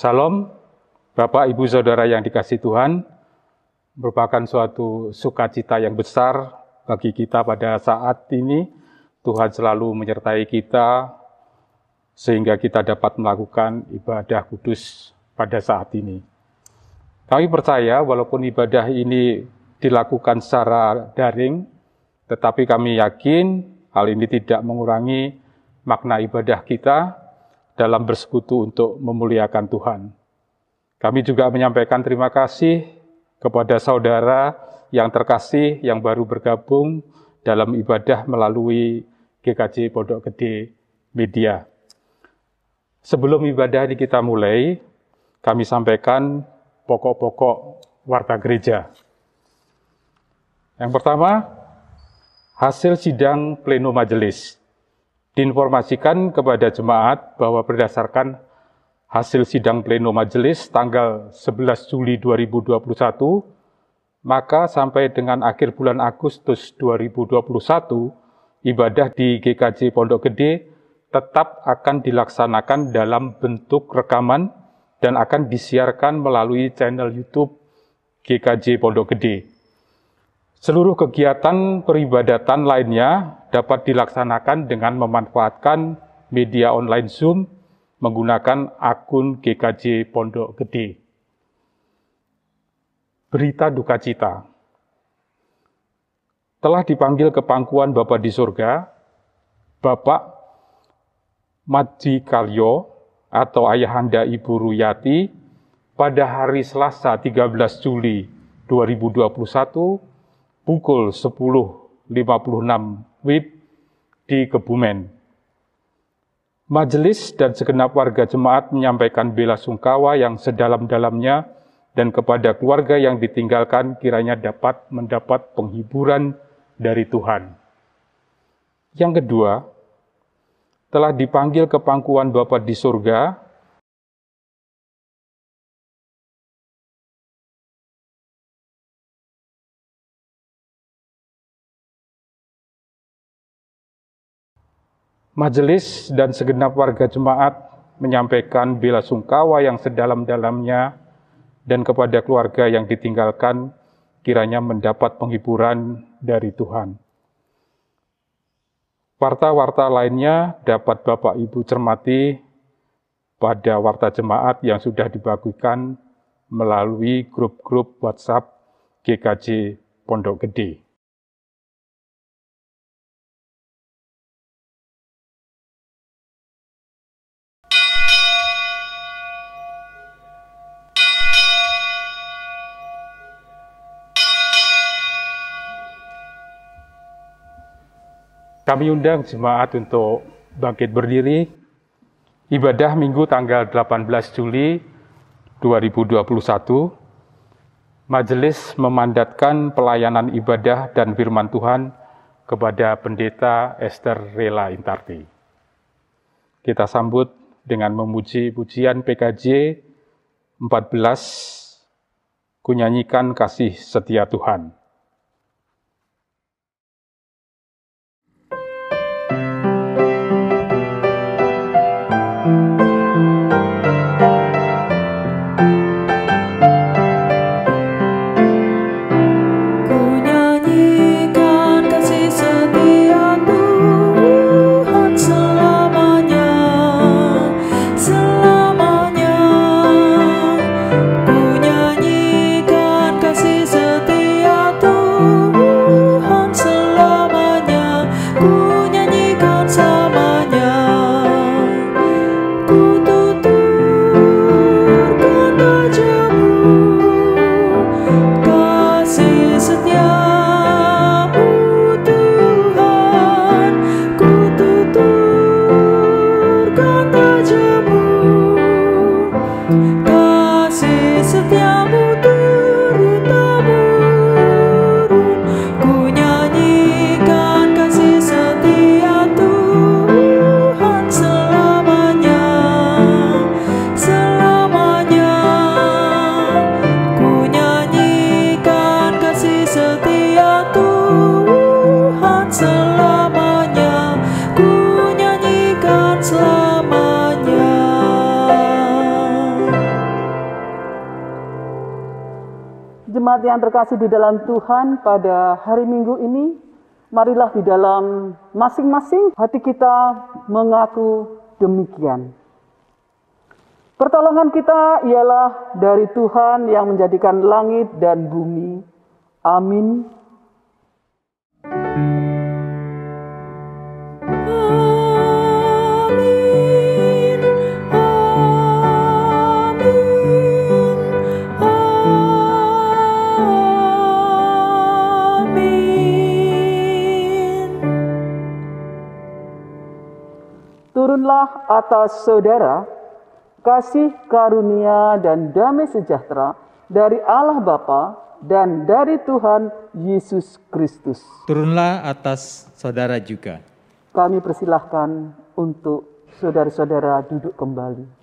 Salam, Bapak, Ibu, Saudara yang dikasihi Tuhan, merupakan suatu sukacita yang besar bagi kita pada saat ini. Tuhan selalu menyertai kita, sehingga kita dapat melakukan ibadah kudus pada saat ini. Kami percaya walaupun ibadah ini dilakukan secara daring, tetapi kami yakin hal ini tidak mengurangi makna ibadah kita dalam bersekutu untuk memuliakan Tuhan. Kami juga menyampaikan terima kasih kepada saudara yang terkasih yang baru bergabung dalam ibadah melalui GKJ Pondok Gede Media. Sebelum ibadah ini kita mulai, kami sampaikan pokok-pokok warta gereja. Yang pertama, hasil sidang pleno majelis. Diinformasikan kepada jemaat bahwa berdasarkan hasil sidang pleno majelis tanggal 11 Juli 2021, maka sampai dengan akhir bulan Agustus 2021, ibadah di GKJ Pondok Gede tetap akan dilaksanakan dalam bentuk rekaman dan akan disiarkan melalui channel YouTube GKJ Pondok Gede. Seluruh kegiatan peribadatan lainnya dapat dilaksanakan dengan memanfaatkan media online Zoom menggunakan akun GKJ Pondok Gede. Berita duka cita. Telah dipanggil ke pangkuan Bapa di surga, Bapak Madji Kalyo atau Ayahanda Ibu Ruyati pada hari Selasa 13 Juli 2021 pukul 10.56 WIB di Kebumen. Majelis dan segenap warga jemaat menyampaikan bela sungkawa yang sedalam-dalamnya dan kepada keluarga yang ditinggalkan kiranya dapat mendapat penghiburan dari Tuhan. Yang kedua, telah dipanggil ke pangkuan Bapa di surga Majelis dan segenap warga jemaat menyampaikan bela sungkawa yang sedalam-dalamnya dan kepada keluarga yang ditinggalkan kiranya mendapat penghiburan dari Tuhan. Warta-warta lainnya dapat Bapak Ibu cermati pada warta jemaat yang sudah dibagikan melalui grup-grup WhatsApp GKJ Pondok Gede. Kami undang jemaat untuk bangkit berdiri. Ibadah Minggu tanggal 18 Juli 2021. Majelis memandatkan pelayanan ibadah dan firman Tuhan kepada Pendeta Esther Rela Intarti. Kita sambut dengan memuji pujian PKJ 14, kunyanyikan kasih setia Tuhan. Ku nyanyikan kasih setia Jemaat yang terkasih di dalam Tuhan, pada hari Minggu ini, marilah di dalam masing-masing hati kita mengaku demikian. Pertolongan kita ialah dari Tuhan yang menjadikan langit dan bumi. Amin. Turunlah atas saudara kasih karunia dan damai sejahtera dari Allah Bapa dan dari Tuhan Yesus Kristus. Turunlah atas saudara juga. Kami persilahkan untuk saudara-saudara duduk kembali.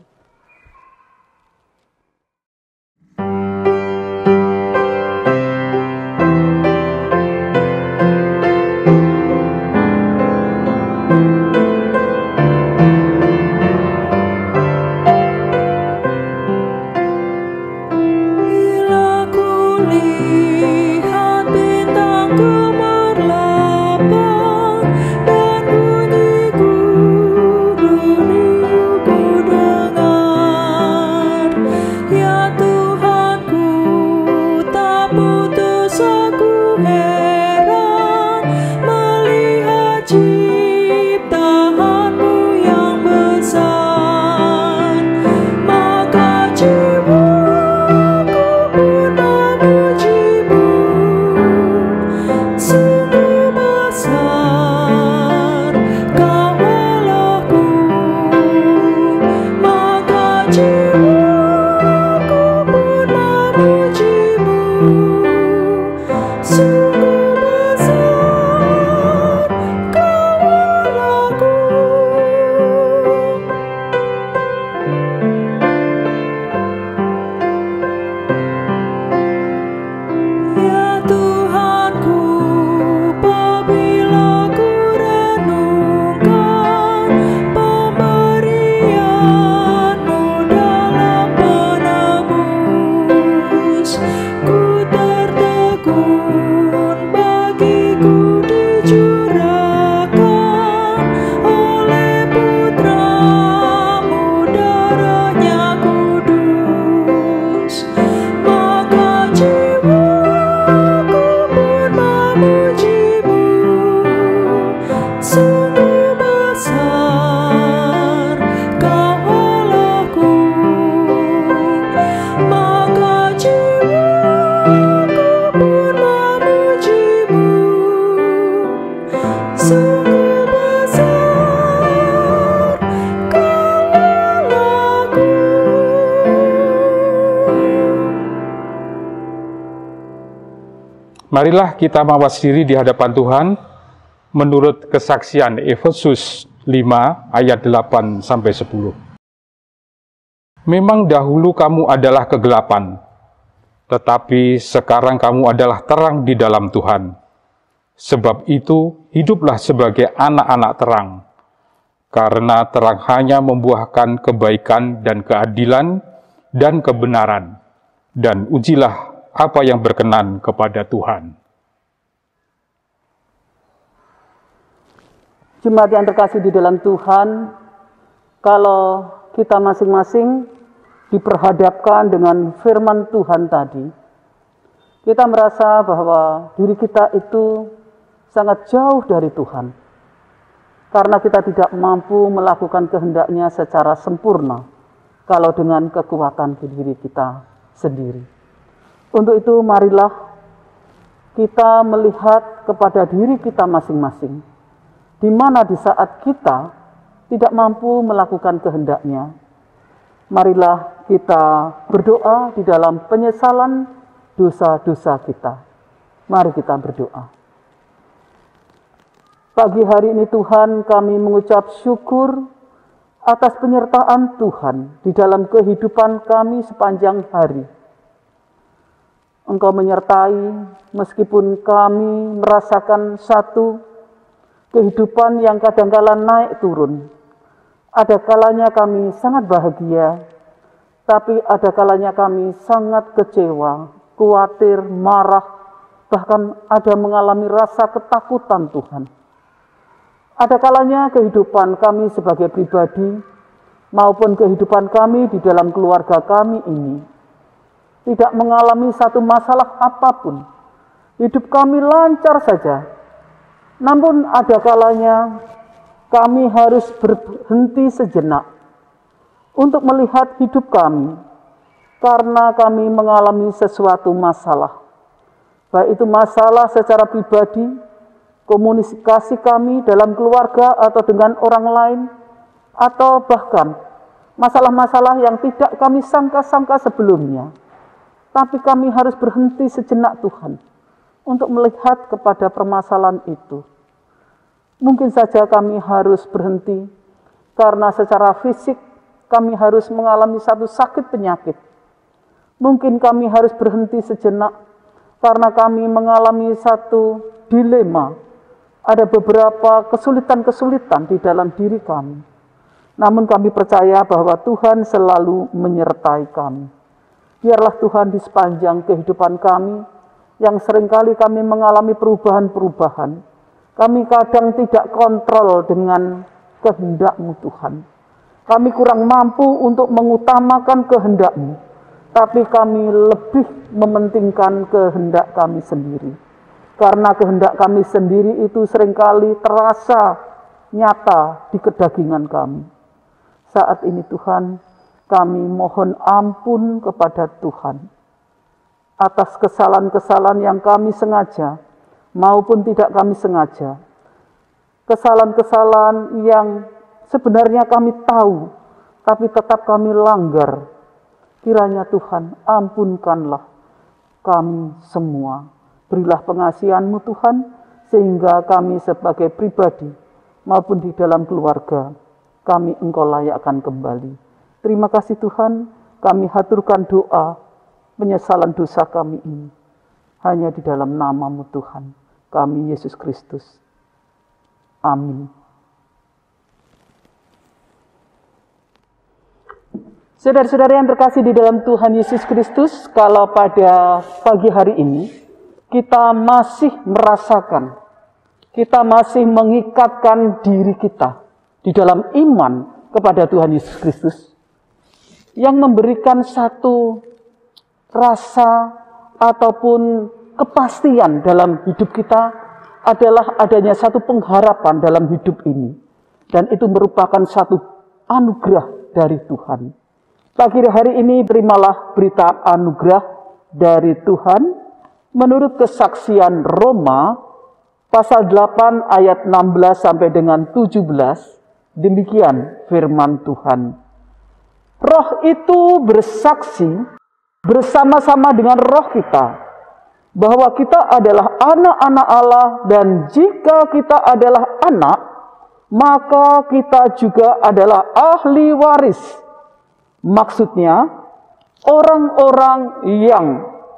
Marilah kita mawas diri di hadapan Tuhan menurut kesaksian Efesus 5 ayat 8 sampai 10. Memang dahulu kamu adalah kegelapan, tetapi sekarang kamu adalah terang di dalam Tuhan. Sebab itu hiduplah sebagai anak-anak terang, karena terang hanya membuahkan kebaikan dan keadilan dan kebenaran, dan ujilah apa yang berkenan kepada Tuhan. Jemaat yang terkasih di dalam Tuhan, kalau kita masing-masing diperhadapkan dengan firman Tuhan tadi, kita merasa bahwa diri kita itu sangat jauh dari Tuhan, karena kita tidak mampu melakukan kehendak-Nya secara sempurna, kalau dengan kekuatan diri kita sendiri. Untuk itu, marilah kita melihat kepada diri kita masing-masing, di mana di saat kita tidak mampu melakukan kehendak-Nya, marilah kita berdoa di dalam penyesalan dosa-dosa kita. Mari kita berdoa. Pagi hari ini Tuhan, kami mengucap syukur atas penyertaan Tuhan di dalam kehidupan kami sepanjang hari. Engkau menyertai meskipun kami merasakan satu kehidupan yang kadangkala naik turun. Ada kalanya kami sangat bahagia, tapi ada kalanya kami sangat kecewa, khawatir, marah, bahkan ada mengalami rasa ketakutan Tuhan. Ada kalanya kehidupan kami sebagai pribadi maupun kehidupan kami di dalam keluarga kami ini tidak mengalami satu masalah apapun. Hidup kami lancar saja. Namun ada kalanya kami harus berhenti sejenak untuk melihat hidup kami karena kami mengalami sesuatu masalah. Baik itu masalah secara pribadi, komunikasi kami dalam keluarga atau dengan orang lain, atau bahkan masalah-masalah yang tidak kami sangka-sangka sebelumnya. Tapi kami harus berhenti sejenak Tuhan untuk melihat kepada permasalahan itu. Mungkin saja kami harus berhenti karena secara fisik kami harus mengalami satu sakit penyakit. Mungkin kami harus berhenti sejenak karena kami mengalami satu dilema. Ada beberapa kesulitan-kesulitan di dalam diri kami. Namun kami percaya bahwa Tuhan selalu menyertai kami. Biarlah Tuhan di sepanjang kehidupan kami, yang seringkali kami mengalami perubahan-perubahan. Kami kadang tidak kontrol dengan kehendak-Mu Tuhan. Kami kurang mampu untuk mengutamakan kehendak-Mu, tapi kami lebih mementingkan kehendak kami sendiri. Karena kehendak kami sendiri itu seringkali terasa nyata di kedagingan kami. Saat ini Tuhan, kami mohon ampun kepada Tuhan atas kesalahan-kesalahan yang kami sengaja maupun tidak kami sengaja. Kesalahan-kesalahan yang sebenarnya kami tahu, tapi tetap kami langgar. Kiranya Tuhan, ampunkanlah kami semua. Berilah pengasihan-Mu Tuhan, sehingga kami sebagai pribadi maupun di dalam keluarga, kami Engkau layakkan kembali. Terima kasih Tuhan, kami haturkan doa penyesalan dosa kami ini. Hanya di dalam nama-Mu Tuhan, kami Yesus Kristus. Amin. Saudara-saudara yang terkasih di dalam Tuhan Yesus Kristus, kalau pada pagi hari ini kita masih merasakan, kita masih mengikatkan diri kita di dalam iman kepada Tuhan Yesus Kristus, yang memberikan satu rasa ataupun kepastian dalam hidup kita adalah adanya satu pengharapan dalam hidup ini. Dan itu merupakan satu anugerah dari Tuhan. Pagi hari ini terimalah berita anugerah dari Tuhan menurut kesaksian Roma pasal 8 ayat 16 sampai dengan 17. Demikian firman Tuhan. Roh itu bersaksi bersama-sama dengan roh kita bahwa kita adalah anak-anak Allah, dan jika kita adalah anak, maka kita juga adalah ahli waris. Maksudnya, orang-orang yang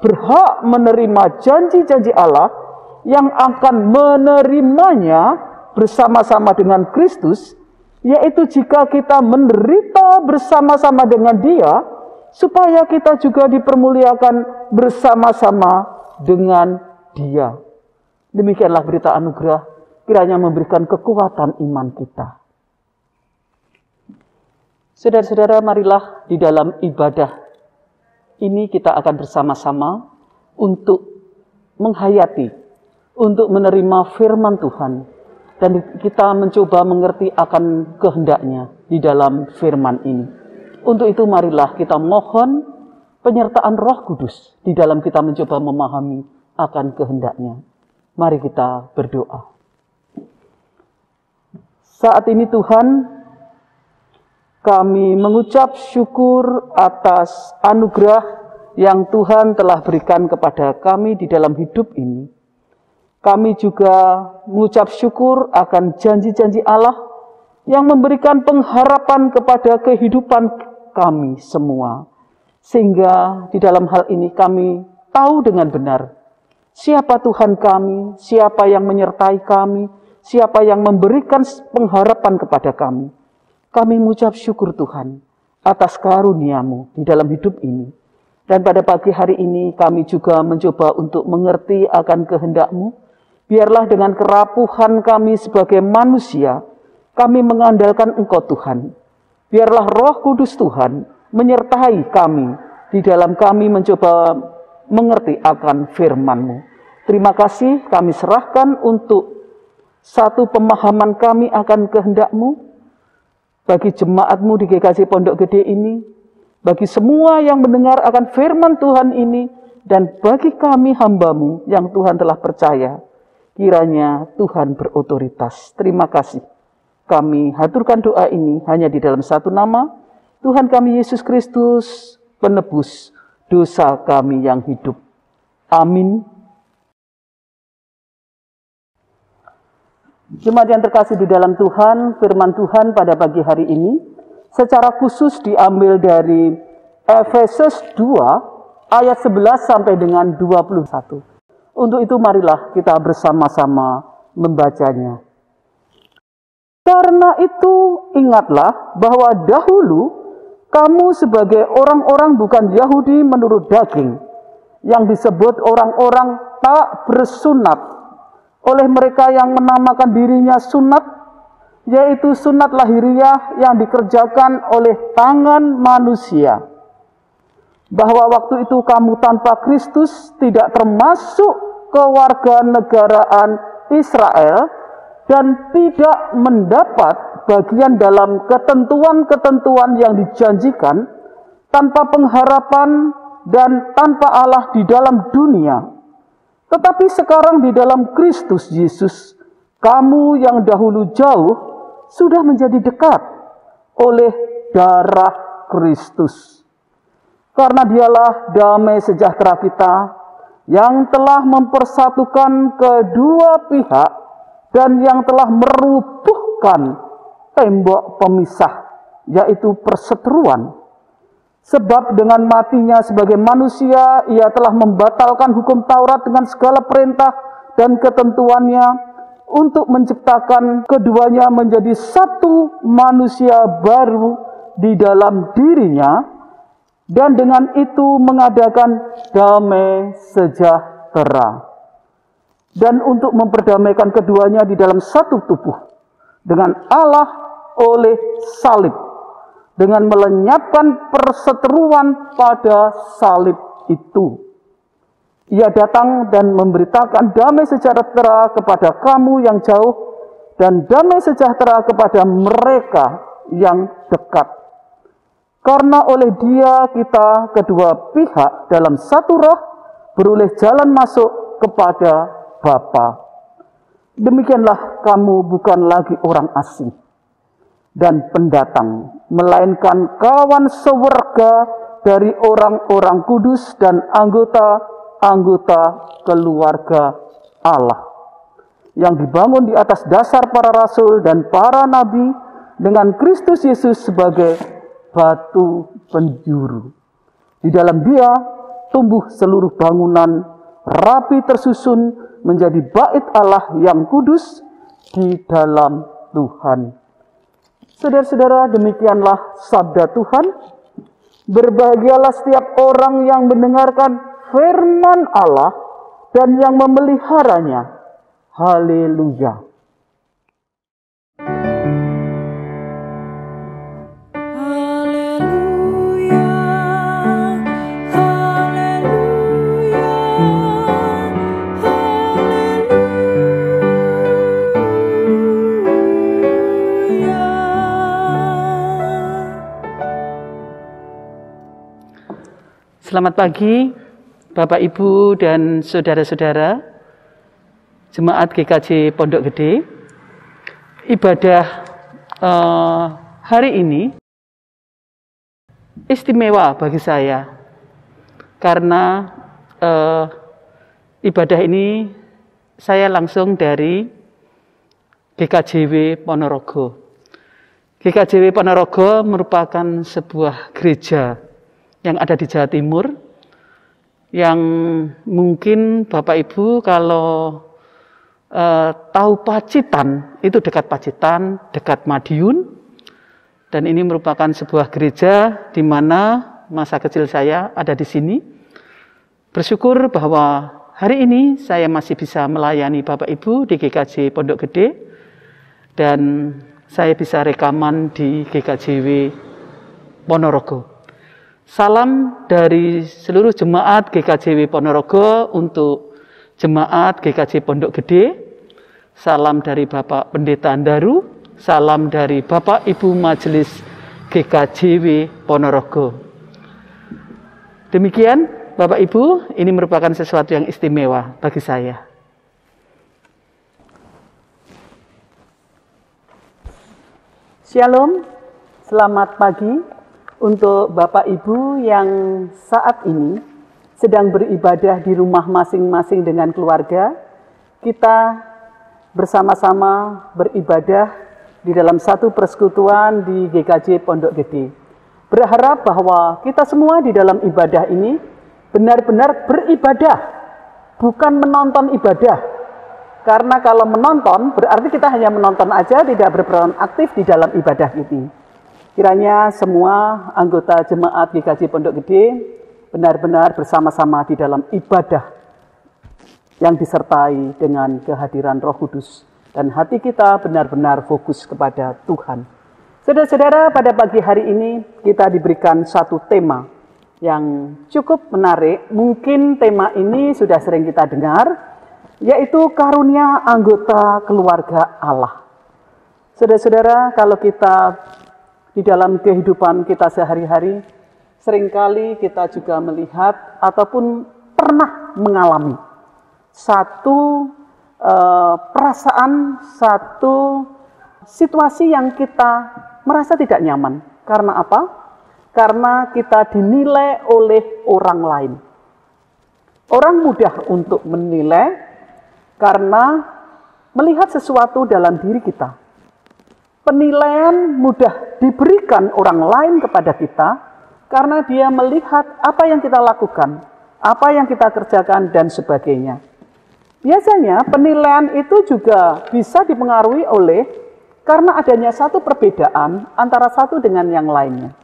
berhak menerima janji-janji Allah, yang akan menerimanya bersama-sama dengan Kristus, yaitu jika kita menderita bersama-sama dengan Dia, supaya kita juga dipermuliakan bersama-sama dengan Dia. Demikianlah berita anugerah, kiranya memberikan kekuatan iman kita. Saudara-saudara, marilah di dalam ibadah ini kita akan bersama-sama untuk menghayati, untuk menerima firman Tuhan, dan kita mencoba mengerti akan kehendak-Nya di dalam firman ini. Untuk itu marilah kita mohon penyertaan Roh Kudus di dalam kita mencoba memahami akan kehendak-Nya. Mari kita berdoa. Saat ini Tuhan, kami mengucap syukur atas anugerah yang Tuhan telah berikan kepada kami di dalam hidup ini. Kami juga mengucap syukur akan janji-janji Allah yang memberikan pengharapan kepada kehidupan kami semua. Sehingga di dalam hal ini kami tahu dengan benar siapa Tuhan kami, siapa yang menyertai kami, siapa yang memberikan pengharapan kepada kami. Kami mengucap syukur Tuhan atas karunia-Mu di dalam hidup ini. Dan pada pagi hari ini kami juga mencoba untuk mengerti akan kehendak-Mu. Biarlah dengan kerapuhan kami sebagai manusia, kami mengandalkan Engkau Tuhan. Biarlah Roh Kudus Tuhan menyertai kami di dalam kami mencoba mengerti akan firman-Mu. Terima kasih kami serahkan untuk satu pemahaman kami akan kehendak-Mu bagi jemaat-Mu di GKJ Pondok Gede ini, bagi semua yang mendengar akan firman Tuhan ini, dan bagi kami hamba-Mu yang Tuhan telah percaya, kiranya Tuhan berotoritas. Terima kasih. Kami haturkan doa ini hanya di dalam satu nama, Tuhan kami Yesus Kristus, penebus dosa kami yang hidup. Amin. Jemaat yang terkasih di dalam Tuhan, firman Tuhan pada pagi hari ini secara khusus diambil dari Efesus 2 ayat 11 sampai dengan 21. Untuk itu marilah kita bersama-sama membacanya. Karena itu ingatlah bahwa dahulu kamu sebagai orang-orang bukan Yahudi menurut daging, yang disebut orang-orang tak bersunat oleh mereka yang menamakan dirinya sunat, yaitu sunat lahiriah yang dikerjakan oleh tangan manusia. Bahwa waktu itu kamu tanpa Kristus tidak termasuk kewarganegaraan Israel dan tidak mendapat bagian dalam ketentuan-ketentuan yang dijanjikan, tanpa pengharapan dan tanpa Allah di dalam dunia. Tetapi sekarang di dalam Kristus Yesus, kamu yang dahulu jauh sudah menjadi dekat oleh darah Kristus. Karena dialah damai sejahtera kita yang telah mempersatukan kedua pihak dan yang telah merubuhkan tembok pemisah, yaitu perseteruan. Sebab dengan matinya sebagai manusia, ia telah membatalkan hukum Taurat dengan segala perintah dan ketentuannya, untuk menciptakan keduanya menjadi satu manusia baru di dalam dirinya, dan dengan itu mengadakan damai sejahtera. Dan untuk memperdamaikan keduanya di dalam satu tubuh dengan Allah oleh salib, dengan melenyapkan perseteruan pada salib itu. Ia datang dan memberitakan damai sejahtera kepada kamu yang jauh dan damai sejahtera kepada mereka yang dekat. Karena oleh Dia kita kedua pihak dalam satu roh beroleh jalan masuk kepada Bapa. Demikianlah kamu bukan lagi orang asing dan pendatang, melainkan kawan sewarga dari orang-orang kudus dan anggota keluarga Allah, yang dibangun di atas dasar para rasul dan para nabi, dengan Kristus Yesus sebagai batu penjuru. Di dalam Dia tumbuh seluruh bangunan rapi tersusun menjadi bait Allah yang kudus di dalam Tuhan. Saudara-saudara, demikianlah sabda Tuhan. Berbahagialah setiap orang yang mendengarkan firman Allah dan yang memeliharanya. Haleluya. Haleluya. Haleluya. Haleluya. Selamat pagi Bapak, Ibu, dan saudara-saudara Jemaat GKJ Pondok Gede. Ibadah hari ini istimewa bagi saya, karena ibadah ini saya langsung dari GKJW Ponorogo. GKJW Ponorogo merupakan sebuah gereja yang ada di Jawa Timur, yang mungkin Bapak Ibu kalau tahu Pacitan, itu dekat Pacitan, dekat Madiun. Dan ini merupakan sebuah gereja di mana masa kecil saya ada di sini. Bersyukur bahwa hari ini saya masih bisa melayani Bapak Ibu di GKJ Pondok Gede dan saya bisa rekaman di GKJW Ponorogo. Salam dari seluruh jemaat GKJW Ponorogo untuk jemaat GKJ Pondok Gede. Salam dari Bapak Pendeta Andaru, salam dari Bapak Ibu Majelis GKJW Ponorogo. Demikian Bapak Ibu, ini merupakan sesuatu yang istimewa bagi saya. Shalom, selamat pagi untuk Bapak Ibu yang saat ini sedang beribadah di rumah masing-masing dengan keluarga. Kita bersama-sama beribadah di dalam satu persekutuan di GKJ Pondok Gede. Berharap bahwa kita semua di dalam ibadah ini benar-benar beribadah, bukan menonton ibadah. Karena kalau menonton, berarti kita hanya menonton aja, tidak berperan aktif di dalam ibadah ini. Kiranya semua anggota jemaat GKJ Pondok Gede benar-benar bersama-sama di dalam ibadah yang disertai dengan kehadiran Roh Kudus. Dan hati kita benar-benar fokus kepada Tuhan. Saudara-saudara, pada pagi hari ini kita diberikan satu tema yang cukup menarik. Mungkin tema ini sudah sering kita dengar, yaitu karunia anggota keluarga Allah. Saudara-saudara, kalau kita di dalam kehidupan kita sehari-hari, seringkali kita juga melihat ataupun pernah mengalami satu perasaan, satu situasi yang kita merasa tidak nyaman. Karena apa? Karena kita dinilai oleh orang lain. Orang mudah untuk menilai karena melihat sesuatu dalam diri kita. Penilaian mudah diberikan orang lain kepada kita karena dia melihat apa yang kita lakukan, apa yang kita kerjakan, dan sebagainya. Biasanya penilaian itu juga bisa dipengaruhi oleh karena adanya satu perbedaan antara satu dengan yang lainnya.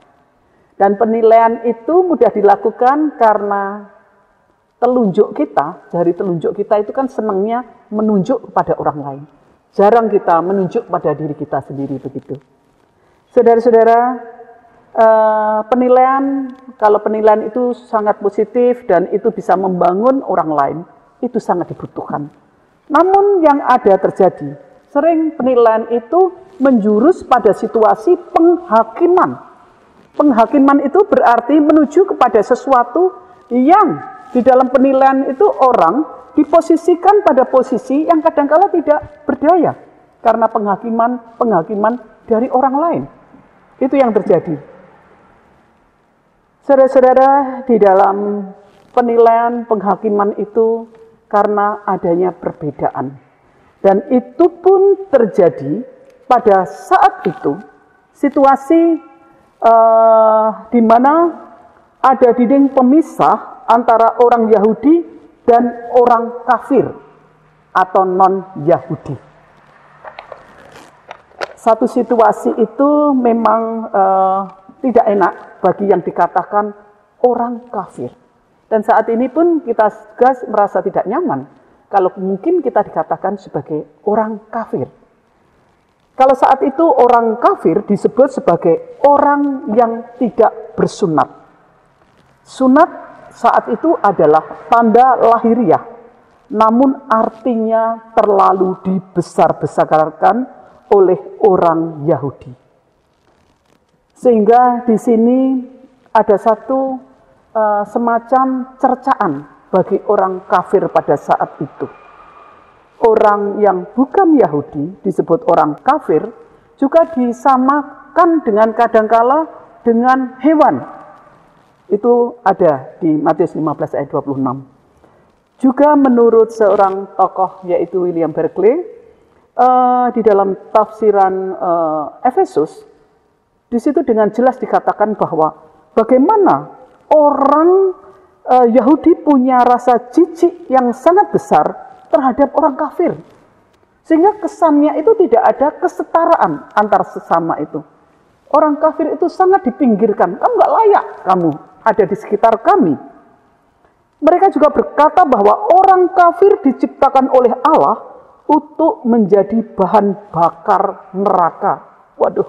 Dan penilaian itu mudah dilakukan karena telunjuk kita, jari telunjuk kita itu kan senangnya menunjuk kepada orang lain. Jarang kita menunjuk pada diri kita sendiri begitu. Saudara-saudara, penilaian, kalau penilaian itu sangat positif dan itu bisa membangun orang lain, itu sangat dibutuhkan. Namun yang ada terjadi, sering penilaian itu menjurus pada situasi penghakiman. Penghakiman itu berarti menuju kepada sesuatu yang di dalam penilaian itu orang diposisikan pada posisi yang kadangkala tidak berdaya karena penghakiman dari orang lain. Itu yang terjadi. Saudara-saudara, di dalam penilaian penghakiman itu karena adanya perbedaan. Dan itu pun terjadi pada saat itu, situasi di mana ada dinding pemisah antara orang Yahudi dan orang kafir atau non-Yahudi. Satu situasi itu memang tidak enak bagi yang dikatakan orang kafir. Dan saat ini pun kita juga merasa tidak nyaman kalau mungkin kita dikatakan sebagai orang kafir. Kalau saat itu orang kafir disebut sebagai orang yang tidak bersunat. Sunat saat itu adalah tanda lahiriah, namun artinya terlalu dibesar-besarkan oleh orang Yahudi. Sehingga di sini ada satu semacam cercaan bagi orang kafir pada saat itu. Orang yang bukan Yahudi disebut orang kafir juga disamakan dengan kadangkala dengan hewan. Itu ada di Matius 15 ayat 26. Juga menurut seorang tokoh yaitu William Berkeley, di dalam tafsiran Efesus, di situ dengan jelas dikatakan bahwa bagaimana orang Yahudi punya rasa jijik yang sangat besar terhadap orang kafir. Sehingga kesannya itu tidak ada kesetaraan antar sesama itu. Orang kafir itu sangat dipinggirkan. Kamu nggak layak kamu ada di sekitar kami. Mereka juga berkata bahwa orang kafir diciptakan oleh Allah untuk menjadi bahan bakar neraka. Waduh,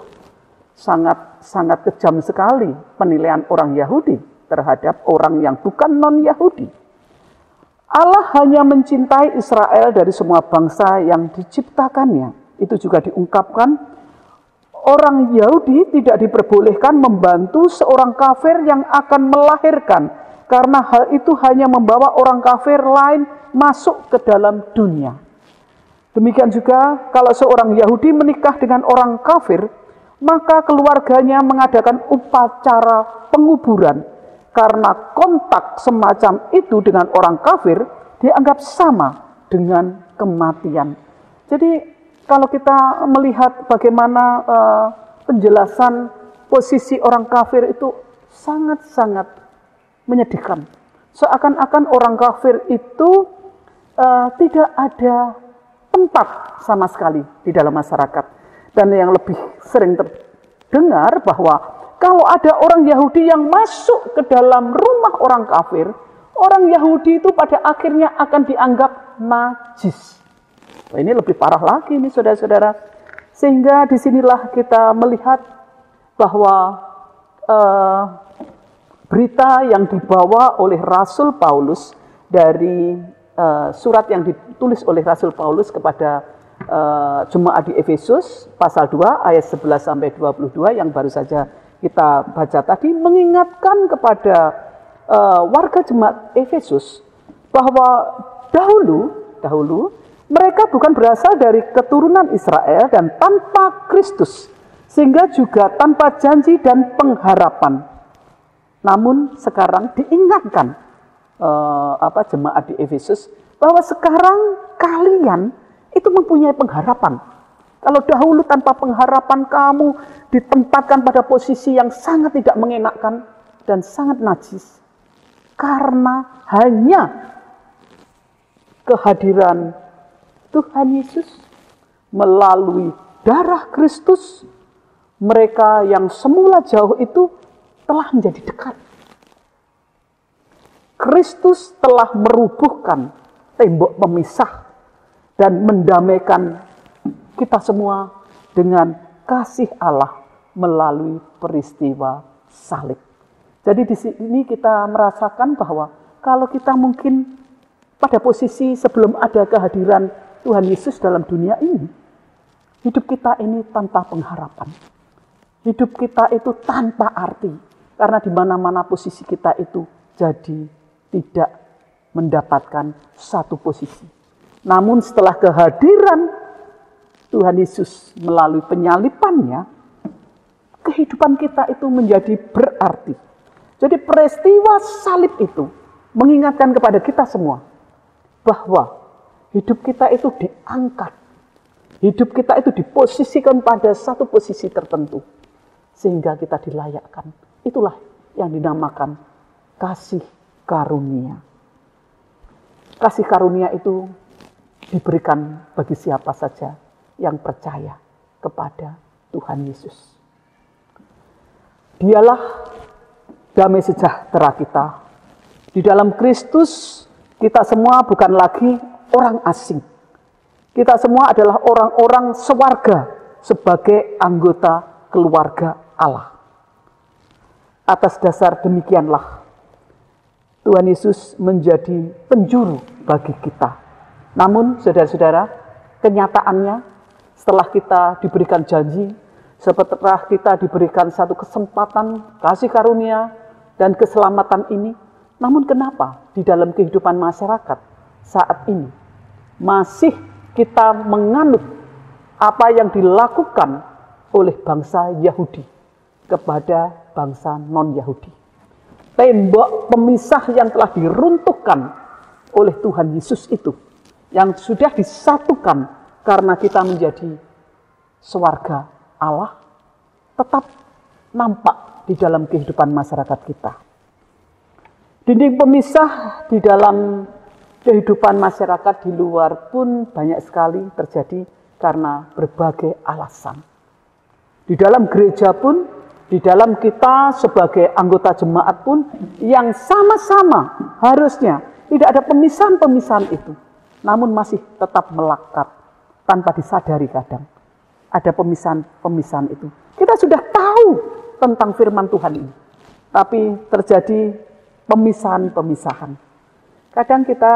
sangat kejam sekali penilaian orang Yahudi terhadap orang yang bukan non-Yahudi. Allah hanya mencintai Israel dari semua bangsa yang diciptakannya. Itu juga diungkapkan, orang Yahudi tidak diperbolehkan membantu seorang kafir yang akan melahirkan, karena hal itu hanya membawa orang kafir lain masuk ke dalam dunia. Demikian juga kalau seorang Yahudi menikah dengan orang kafir, maka keluarganya mengadakan upacara penguburan, karena kontak semacam itu dengan orang kafir dianggap sama dengan kematian. Jadi kalau kita melihat bagaimana penjelasan posisi orang kafir itu sangat-sangat menyedihkan. Seakan-akan orang kafir itu tidak ada tempat sama sekali di dalam masyarakat. Dan yang lebih sering terdengar bahwa kalau ada orang Yahudi yang masuk ke dalam rumah orang kafir, orang Yahudi itu pada akhirnya akan dianggap najis. Nah, ini lebih parah lagi nih saudara-saudara. Sehingga disinilah kita melihat bahwa berita yang dibawa oleh Rasul Paulus dari surat yang ditulis oleh Rasul Paulus kepada jemaat di Efesus pasal 2 ayat 11 sampai 22 yang baru saja kita baca tadi, mengingatkan kepada warga jemaat Efesus bahwa dahulu mereka bukan berasal dari keturunan Israel dan tanpa Kristus, sehingga juga tanpa janji dan pengharapan. Namun sekarang diingatkan jemaat di Efesus bahwa sekarang kalian itu mempunyai pengharapan. Kalau dahulu tanpa pengharapan kamu ditempatkan pada posisi yang sangat tidak mengenakkan dan sangat najis. Karena hanya kehadiran Tuhan Yesus melalui darah Kristus, mereka yang semula jauh itu telah menjadi dekat. Kristus telah merubuhkan tembok pemisah dan mendamaikan kita semua dengan kasih Allah melalui peristiwa salib. Jadi di sini kita merasakan bahwa kalau kita mungkin pada posisi sebelum ada kehadiran Tuhan Yesus dalam dunia ini, hidup kita ini tanpa pengharapan. Hidup kita itu tanpa arti. Karena di mana-mana posisi kita itu jadi tidak mendapatkan satu posisi. Namun setelah kehadiran Tuhan Yesus melalui penyalipannya, kehidupan kita itu menjadi berarti. Jadi peristiwa salib itu mengingatkan kepada kita semua bahwa hidup kita itu diangkat. Hidup kita itu diposisikan pada satu posisi tertentu. Sehingga kita dilayakkan. Itulah yang dinamakan kasih karunia. Kasih karunia itu diberikan bagi siapa saja yang percaya kepada Tuhan Yesus. Dialah damai sejahtera kita. Di dalam Kristus, kita semua bukan lagi orang asing. Kita semua adalah orang-orang sewarga sebagai anggota keluarga Allah. Atas dasar demikianlah Tuhan Yesus menjadi penjuru bagi kita. Namun saudara-saudara, kenyataannya setelah kita diberikan janji, setelah kita diberikan satu kesempatan kasih karunia dan keselamatan ini, namun kenapa di dalam kehidupan masyarakat saat ini masih kita menganut apa yang dilakukan oleh bangsa Yahudi kepada bangsa non-Yahudi. Tembok pemisah yang telah diruntuhkan oleh Tuhan Yesus itu, yang sudah disatukan karena kita menjadi sewarga Allah, tetap nampak di dalam kehidupan masyarakat kita. Dinding pemisah di dalam kehidupan masyarakat di luar pun banyak sekali terjadi karena berbagai alasan. Di dalam gereja pun Di dalam kita sebagai anggota jemaat pun yang sama-sama harusnya tidak ada pemisahan-pemisahan itu. Namun masih tetap melekat tanpa disadari kadang. Ada pemisahan-pemisahan itu. Kita sudah tahu tentang firman Tuhan ini. Tapi terjadi pemisahan-pemisahan. Kadang kita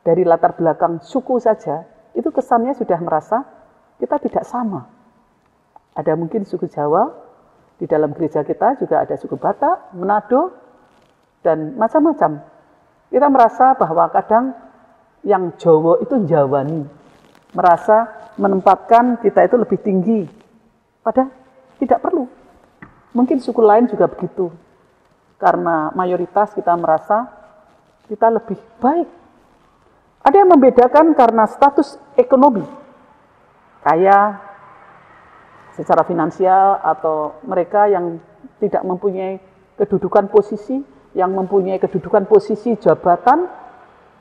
dari latar belakang suku saja, itu kesannya sudah merasa kita tidak sama. Ada mungkin suku Jawa, di dalam gereja kita juga ada suku Batak, Manado, dan macam-macam. Kita merasa bahwa kadang yang Jawa itu Jawani, merasa menempatkan kita itu lebih tinggi. Padahal tidak perlu. Mungkin suku lain juga begitu. Karena mayoritas kita merasa kita lebih baik. Ada yang membedakan karena status ekonomi. Kaya, secara finansial, atau mereka yang tidak mempunyai kedudukan posisi, yang mempunyai kedudukan posisi jabatan,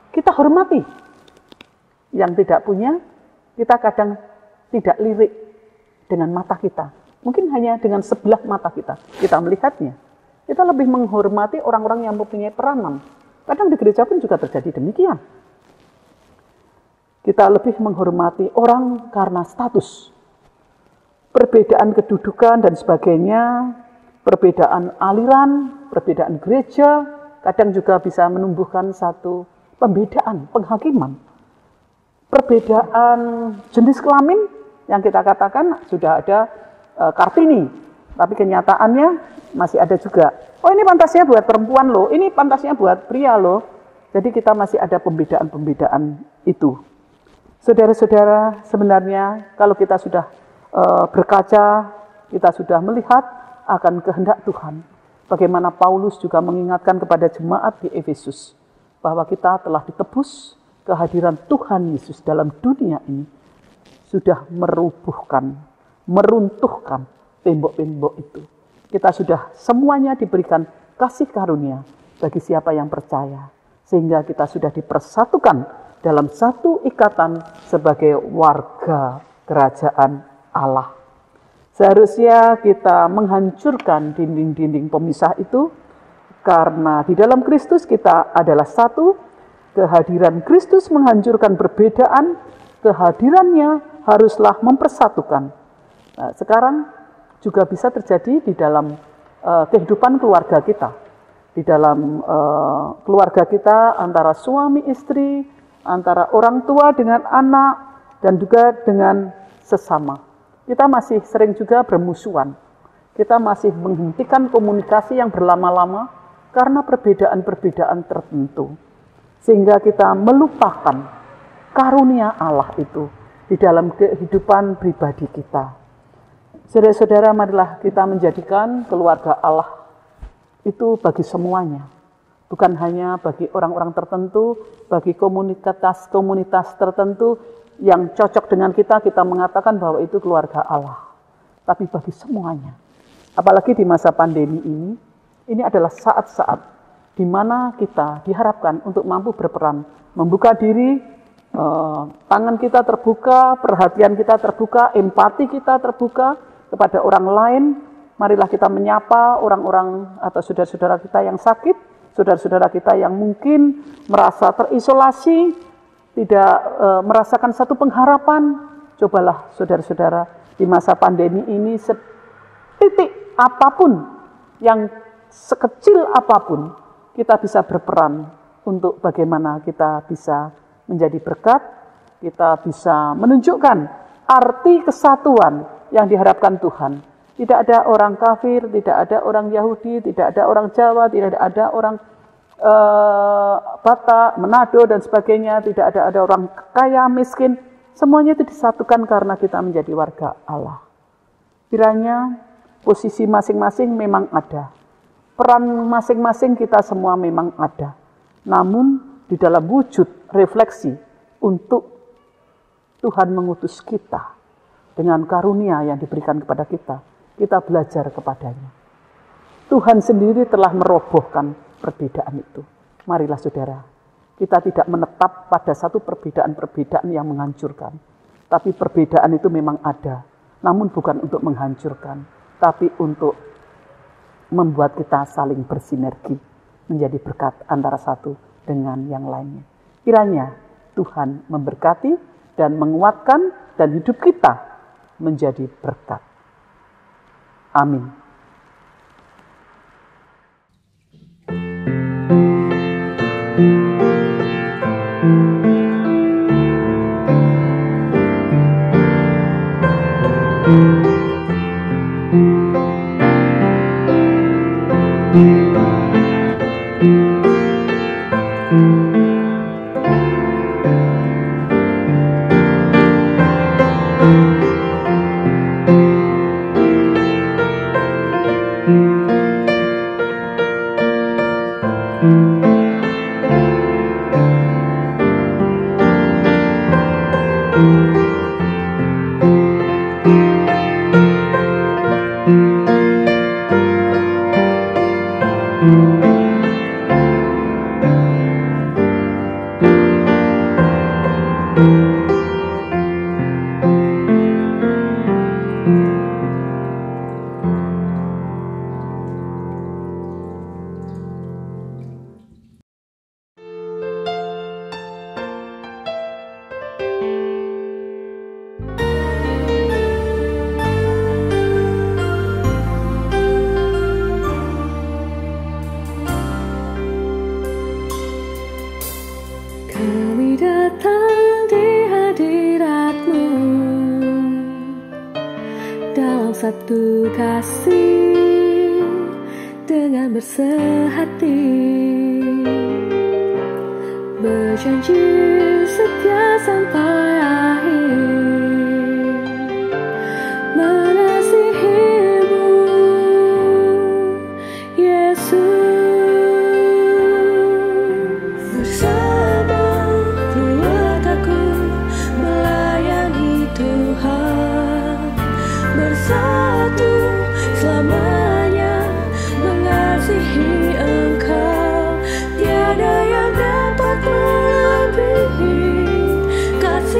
kita hormati. Yang tidak punya, kita kadang tidak lirik dengan mata kita. Mungkin hanya dengan sebelah mata kita melihatnya. Kita lebih menghormati orang-orang yang mempunyai peranan. Kadang di gereja pun juga terjadi demikian. Kita lebih menghormati orang karena status. Perbedaan kedudukan dan sebagainya, perbedaan aliran, perbedaan gereja, kadang juga bisa menumbuhkan satu pembedaan, penghakiman. Perbedaan jenis kelamin yang kita katakan sudah ada Kartini, tapi kenyataannya masih ada juga. Oh, ini pantasnya buat perempuan loh, ini pantasnya buat pria loh. Jadi kita masih ada pembedaan-pembedaan itu. Saudara-saudara, sebenarnya kalau kita sudah berkaca, kita sudah melihat akan kehendak Tuhan. Bagaimana Paulus juga mengingatkan kepada jemaat di Efesus bahwa kita telah ditebus, kehadiran Tuhan Yesus dalam dunia ini sudah merubuhkan, meruntuhkan tembok-tembok itu. Kita sudah semuanya diberikan kasih karunia bagi siapa yang percaya. Sehingga kita sudah dipersatukan dalam satu ikatan sebagai warga kerajaan Allah. Seharusnya kita menghancurkan dinding-dinding pemisah itu karena di dalam Kristus kita adalah satu. Kehadiran Kristus menghancurkan perbedaan, kehadirannya haruslah mempersatukan. Nah, sekarang juga bisa terjadi di dalam kehidupan keluarga kita. Di dalam keluarga kita antara suami istri, antara orang tua dengan anak, dan juga dengan sesama. Kita masih sering juga bermusuhan. Kita masih menghentikan komunikasi yang berlama-lama karena perbedaan-perbedaan tertentu. Sehingga kita melupakan karunia Allah itu di dalam kehidupan pribadi kita. Saudara-saudara, marilah kita menjadikan keluarga Allah itu bagi semuanya. Bukan hanya bagi orang-orang tertentu, bagi komunitas-komunitas tertentu, yang cocok dengan kita mengatakan bahwa itu keluarga Allah. Tapi bagi semuanya. Apalagi di masa pandemi ini adalah saat-saat di mana kita diharapkan untuk mampu berperan, membuka diri, tangan kita terbuka, perhatian kita terbuka, empati kita terbuka kepada orang lain. Marilah kita menyapa orang-orang atau saudara-saudara kita yang sakit, saudara-saudara kita yang mungkin merasa terisolasi, tidak merasakan satu pengharapan. Cobalah saudara-saudara di masa pandemi ini setitik apapun, yang sekecil apapun, kita bisa berperan untuk bagaimana kita bisa menjadi berkat, kita bisa menunjukkan arti kesatuan yang diharapkan Tuhan. Tidak ada orang kafir, tidak ada orang Yahudi, tidak ada orang Jawa, tidak ada orang Batak, Manado dan sebagainya, tidak ada orang kaya, miskin, semuanya itu disatukan karena kita menjadi warga Allah. Kiranya posisi masing-masing memang ada, peran masing-masing kita semua memang ada, namun di dalam wujud refleksi untuk Tuhan mengutus kita dengan karunia yang diberikan kepada kita belajar kepadanya. Tuhan sendiri telah merobohkan perbedaan itu. Marilah saudara, kita tidak menetap pada satu perbedaan-perbedaan yang menghancurkan. Tapi perbedaan itu memang ada, namun bukan untuk menghancurkan. tapi untuk membuat kita saling bersinergi, menjadi berkat antara satu dengan yang lainnya. Kiranya Tuhan memberkati dan menguatkan dan hidup kita menjadi berkat. Amin. Kami datang di hadirat-Mu dalam satu kasih dengan bersehati, berjanji setia sampai akhir, mengasihi-Mu, Yesus. Bersama keluargaku melayani Tuhan, bersatu selamanya mengasihi Engkau. Tiada yang dapat melebihi kasih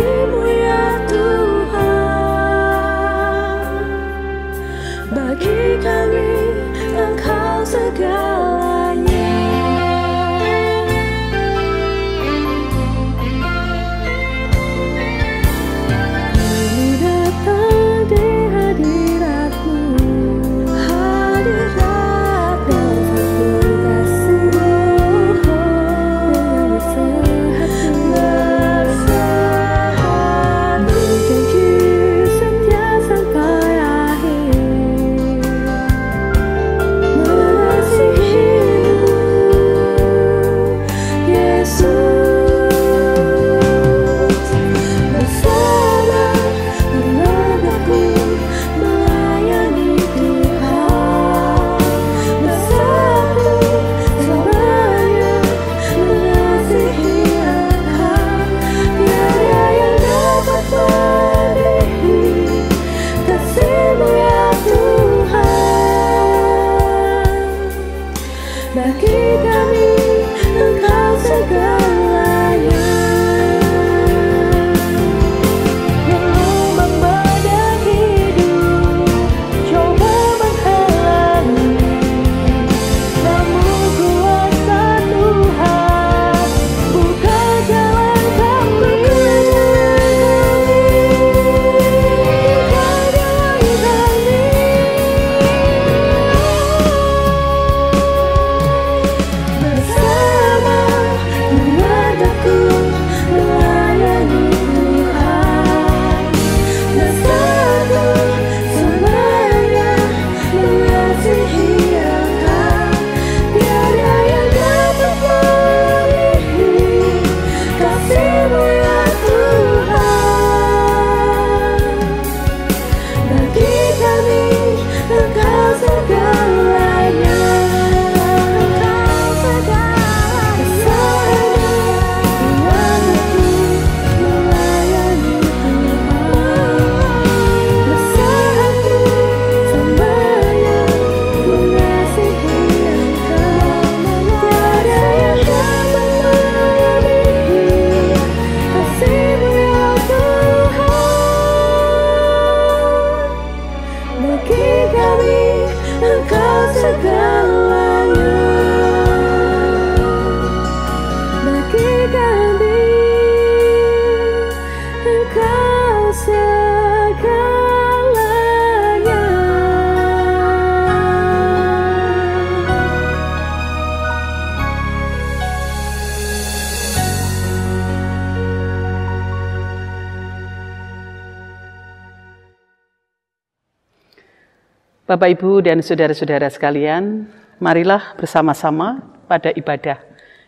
Bapak, Ibu, dan saudara-saudara sekalian, marilah bersama-sama pada ibadah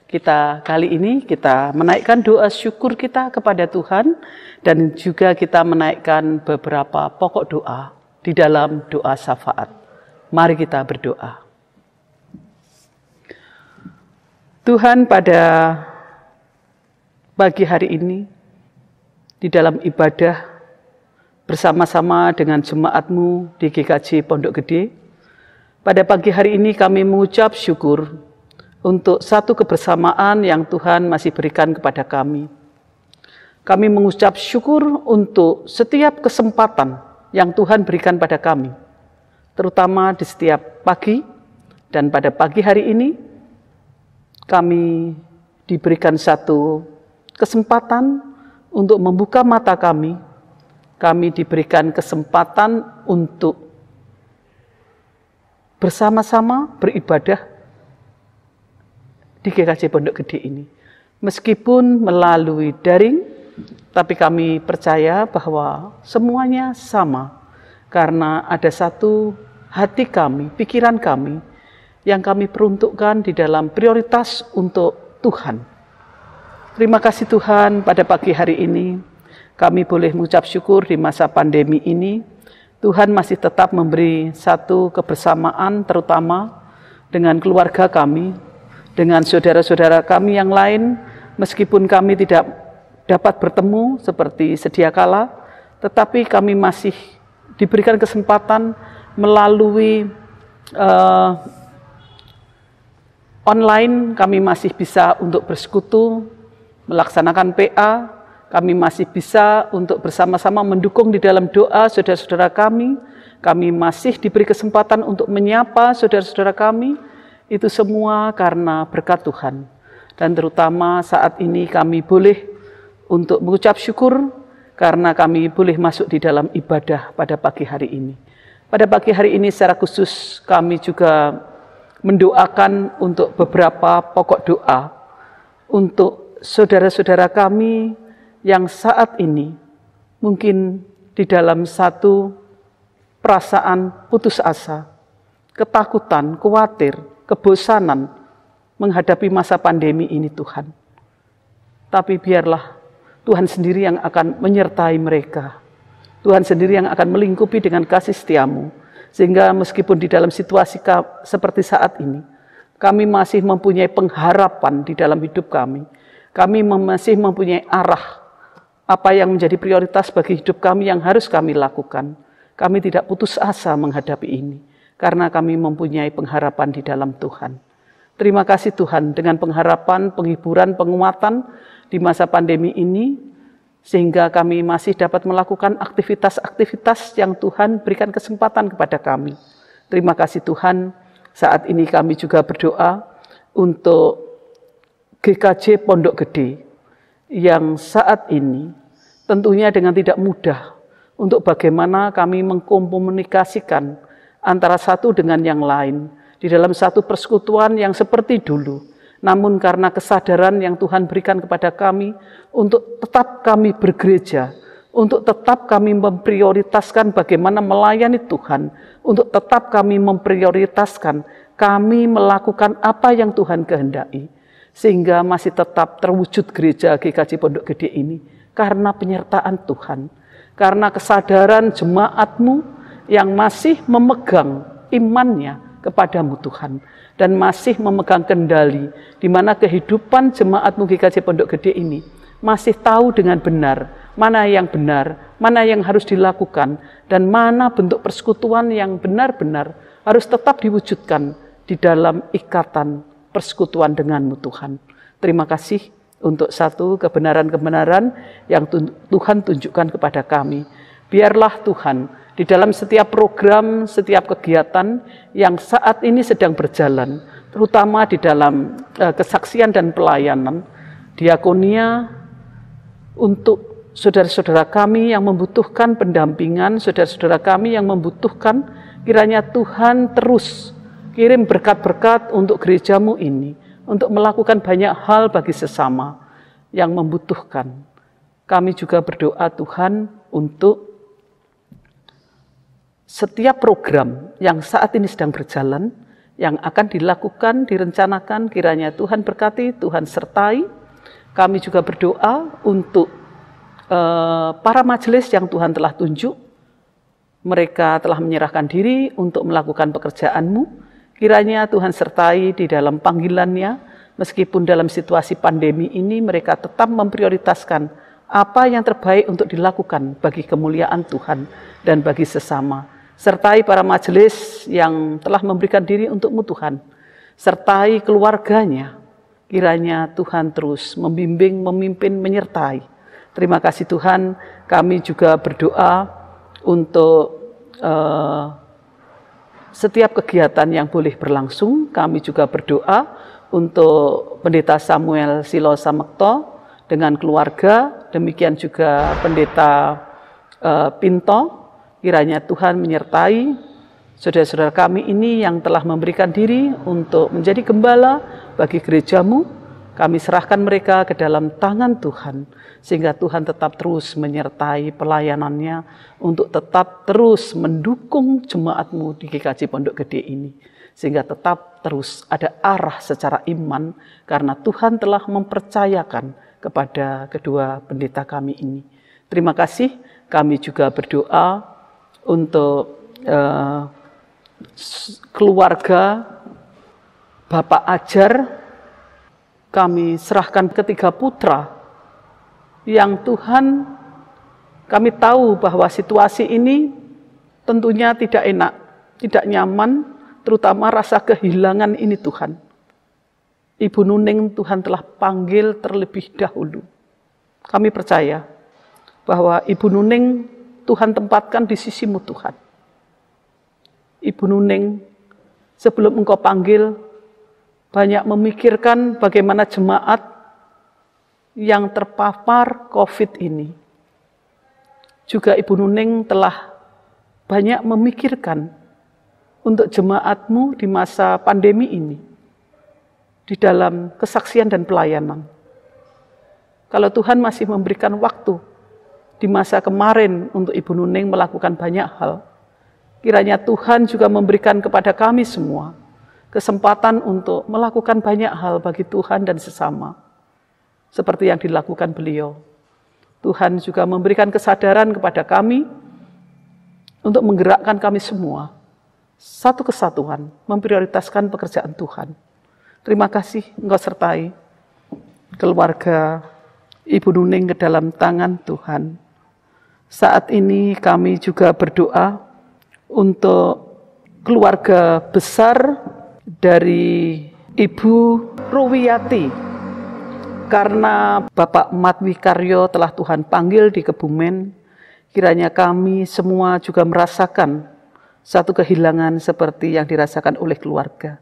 kita kali ini, kita menaikkan doa syukur kita kepada Tuhan, dan juga kita menaikkan beberapa pokok doa di dalam doa syafaat. Mari kita berdoa. Tuhan, pada pagi hari ini, di dalam ibadah bersama-sama dengan jemaat-Mu di GKJ Pondok Gede, pada pagi hari ini kami mengucap syukur untuk satu kebersamaan yang Tuhan masih berikan kepada kami. Kami mengucap syukur untuk setiap kesempatan yang Tuhan berikan pada kami, terutama di setiap pagi, dan pada pagi hari ini kami diberikan satu kesempatan untuk membuka mata kami. Kami diberikan kesempatan untuk bersama-sama beribadah di GKJ Pondok Gede ini. Meskipun melalui daring, tapi kami percaya bahwa semuanya sama, karena ada satu hati kami, pikiran kami, yang kami peruntukkan di dalam prioritas untuk Tuhan. Terima kasih Tuhan, pada pagi hari ini kami boleh mengucap syukur di masa pandemi ini. Tuhan masih tetap memberi satu kebersamaan, terutama dengan keluarga kami, dengan saudara-saudara kami yang lain, meskipun kami tidak dapat bertemu seperti sedia kala, tetapi kami masih diberikan kesempatan melalui online. Kami masih bisa untuk bersekutu, melaksanakan PA. Kami masih bisa untuk bersama-sama mendukung di dalam doa saudara-saudara kami. Kami masih diberi kesempatan untuk menyapa saudara-saudara kami. Itu semua karena berkat Tuhan. Dan terutama saat ini kami boleh untuk mengucap syukur karena kami boleh masuk di dalam ibadah pada pagi hari ini. Pada pagi hari ini secara khusus kami juga mendoakan untuk beberapa pokok doa untuk saudara-saudara kami yang saat ini mungkin di dalam satu perasaan putus asa, ketakutan, khawatir, kebosanan menghadapi masa pandemi ini Tuhan. Tapi biarlah Tuhan sendiri yang akan menyertai mereka. Tuhan sendiri yang akan melingkupi dengan kasih setia-Mu. Sehingga meskipun di dalam situasi seperti saat ini, kami masih mempunyai pengharapan di dalam hidup kami. Kami masih mempunyai arah apa yang menjadi prioritas bagi hidup kami yang harus kami lakukan. Kami tidak putus asa menghadapi ini, karena kami mempunyai pengharapan di dalam Tuhan. Terima kasih Tuhan, dengan pengharapan, penghiburan, penguatan di masa pandemi ini, sehingga kami masih dapat melakukan aktivitas-aktivitas yang Tuhan berikan kesempatan kepada kami. Terima kasih Tuhan, saat ini kami juga berdoa untuk GKJ Pondok Gede, yang saat ini tentunya dengan tidak mudah untuk bagaimana kami mengkomunikasikan antara satu dengan yang lain di dalam satu persekutuan yang seperti dulu. Namun karena kesadaran yang Tuhan berikan kepada kami untuk tetap kami bergereja, untuk tetap kami memprioritaskan bagaimana melayani Tuhan, untuk tetap kami memprioritaskan kami melakukan apa yang Tuhan kehendaki, sehingga masih tetap terwujud gereja GKJ Pondok Gede ini karena penyertaan Tuhan, karena kesadaran jemaat-Mu yang masih memegang imannya kepadamu Tuhan, dan masih memegang kendali di mana kehidupan jemaat-Mu GKJ Pondok Gede ini masih tahu dengan benar mana yang benar, mana yang harus dilakukan, dan mana bentuk persekutuan yang benar-benar harus tetap diwujudkan di dalam ikatan persekutuan dengan-Mu Tuhan. Terima kasih untuk satu kebenaran-kebenaran yang Tuhan tunjukkan kepada kami. Biarlah Tuhan di dalam setiap program, setiap kegiatan yang saat ini sedang berjalan, terutama di dalam kesaksian dan pelayanan, diakonia untuk saudara-saudara kami yang membutuhkan pendampingan, saudara-saudara kami yang membutuhkan, kiranya Tuhan terus kirim berkat-berkat untuk gereja-Mu ini, untuk melakukan banyak hal bagi sesama yang membutuhkan. Kami juga berdoa Tuhan untuk setiap program yang saat ini sedang berjalan, yang akan dilakukan, direncanakan, kiranya Tuhan berkati, Tuhan sertai. Kami juga berdoa untuk para majelis yang Tuhan telah tunjuk. Mereka telah menyerahkan diri untuk melakukan pekerjaan-Mu. Kiranya Tuhan sertai di dalam panggilannya, meskipun dalam situasi pandemi ini mereka tetap memprioritaskan apa yang terbaik untuk dilakukan bagi kemuliaan Tuhan dan bagi sesama. Sertai para majelis yang telah memberikan diri untuk-Mu Tuhan. Sertai keluarganya. Kiranya Tuhan terus membimbing, memimpin, menyertai. Terima kasih Tuhan, kami juga berdoa untuk setiap kegiatan yang boleh berlangsung. Kami juga berdoa untuk Pendeta Samuel Silo Samekto dengan keluarga, demikian juga Pendeta Pinto. Kiranya Tuhan menyertai saudara-saudara kami ini yang telah memberikan diri untuk menjadi gembala bagi gereja-Mu. Kami serahkan mereka ke dalam tangan Tuhan, sehingga Tuhan tetap terus menyertai pelayanannya untuk tetap terus mendukung jemaat-Mu di GKJ Pondok Gede ini. Sehingga tetap terus ada arah secara iman, karena Tuhan telah mempercayakan kepada kedua pendeta kami ini. Terima kasih, kami juga berdoa untuk keluarga Bapak Ajar. Kami serahkan ketiga putra yang Tuhan, kami tahu bahwa situasi ini tentunya tidak enak, tidak nyaman, terutama rasa kehilangan ini Tuhan. Ibu Nuning Tuhan telah panggil terlebih dahulu. Kami percaya bahwa Ibu Nuning Tuhan tempatkan di sisi-Mu Tuhan. Ibu Nuning, sebelum Engkau panggil, banyak memikirkan bagaimana jemaat yang terpapar COVID ini. Juga Ibu Nuning telah banyak memikirkan untuk jemaat-Mu di masa pandemi ini, di dalam kesaksian dan pelayanan. Kalau Tuhan masih memberikan waktu di masa kemarin untuk Ibu Nuning melakukan banyak hal, kiranya Tuhan juga memberikan kepada kami semua kesempatan untuk melakukan banyak hal bagi Tuhan dan sesama, seperti yang dilakukan beliau. Tuhan juga memberikan kesadaran kepada kami untuk menggerakkan kami semua, satu kesatuan, memprioritaskan pekerjaan Tuhan. Terima kasih Engkau sertai keluarga Ibu Nuning ke dalam tangan Tuhan. Saat ini kami juga berdoa untuk keluarga besar dari Ibu Ruwiyati, karena Bapak Matwi Karyo telah Tuhan panggil di Kebumen. Kiranya kami semua juga merasakan satu kehilangan seperti yang dirasakan oleh keluarga.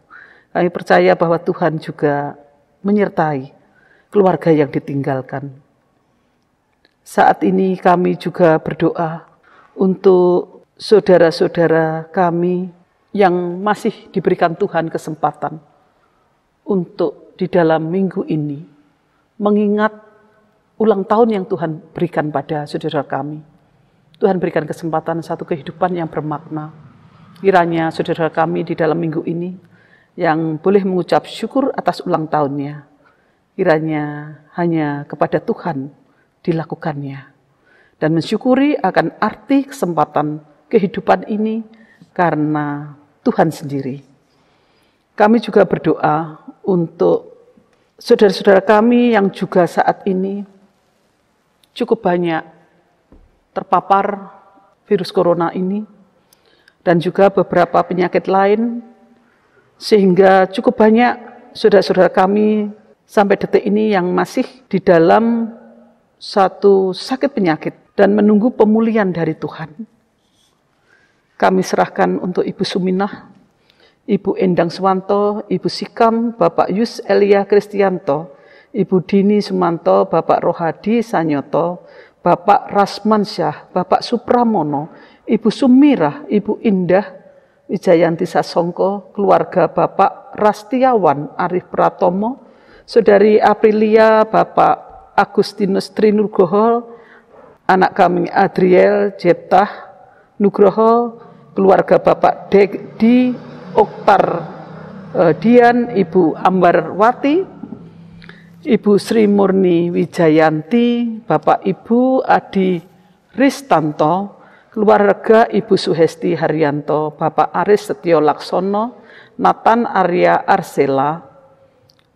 Kami percaya bahwa Tuhan juga menyertai keluarga yang ditinggalkan. Saat ini kami juga berdoa untuk saudara-saudara kami yang masih diberikan Tuhan kesempatan untuk di dalam minggu ini mengingat ulang tahun yang Tuhan berikan pada saudara kami. Tuhan berikan kesempatan satu kehidupan yang bermakna. Kiranya saudara kami di dalam minggu ini yang boleh mengucap syukur atas ulang tahunnya, kiranya hanya kepada Tuhan dilakukannya, dan mensyukuri akan arti kesempatan kehidupan ini karena Tuhan sendiri. Kami juga berdoa untuk saudara-saudara kami yang juga saat ini cukup banyak terpapar virus corona ini, dan juga beberapa penyakit lain, sehingga cukup banyak saudara-saudara kami sampai detik ini yang masih di dalam satu sakit penyakit dan menunggu pemulihan dari Tuhan. Kami serahkan untuk Ibu Suminah, Ibu Endang Suwanto, Ibu Sikam, Bapak Yus Elia Kristianto, Ibu Dini Sumanto, Bapak Rohadi Sanyoto, Bapak Rasmansyah, Bapak Supramono, Ibu Sumirah, Ibu Indah Wijayanti Sasongko, keluarga Bapak Rastiawan Arif Pratomo, Saudari Aprilia, Bapak Agustinus Trinugroho, anak kami Adriel Jeptah Nugroho, keluarga Bapak Dedi Oktar Dian, Ibu Ambarwati, Ibu Sri Murni Wijayanti, Bapak Ibu Adi Ristanto, keluarga Ibu Suhesti Haryanto, Bapak Aris Setio Laksono, Nathan Arya Arsela,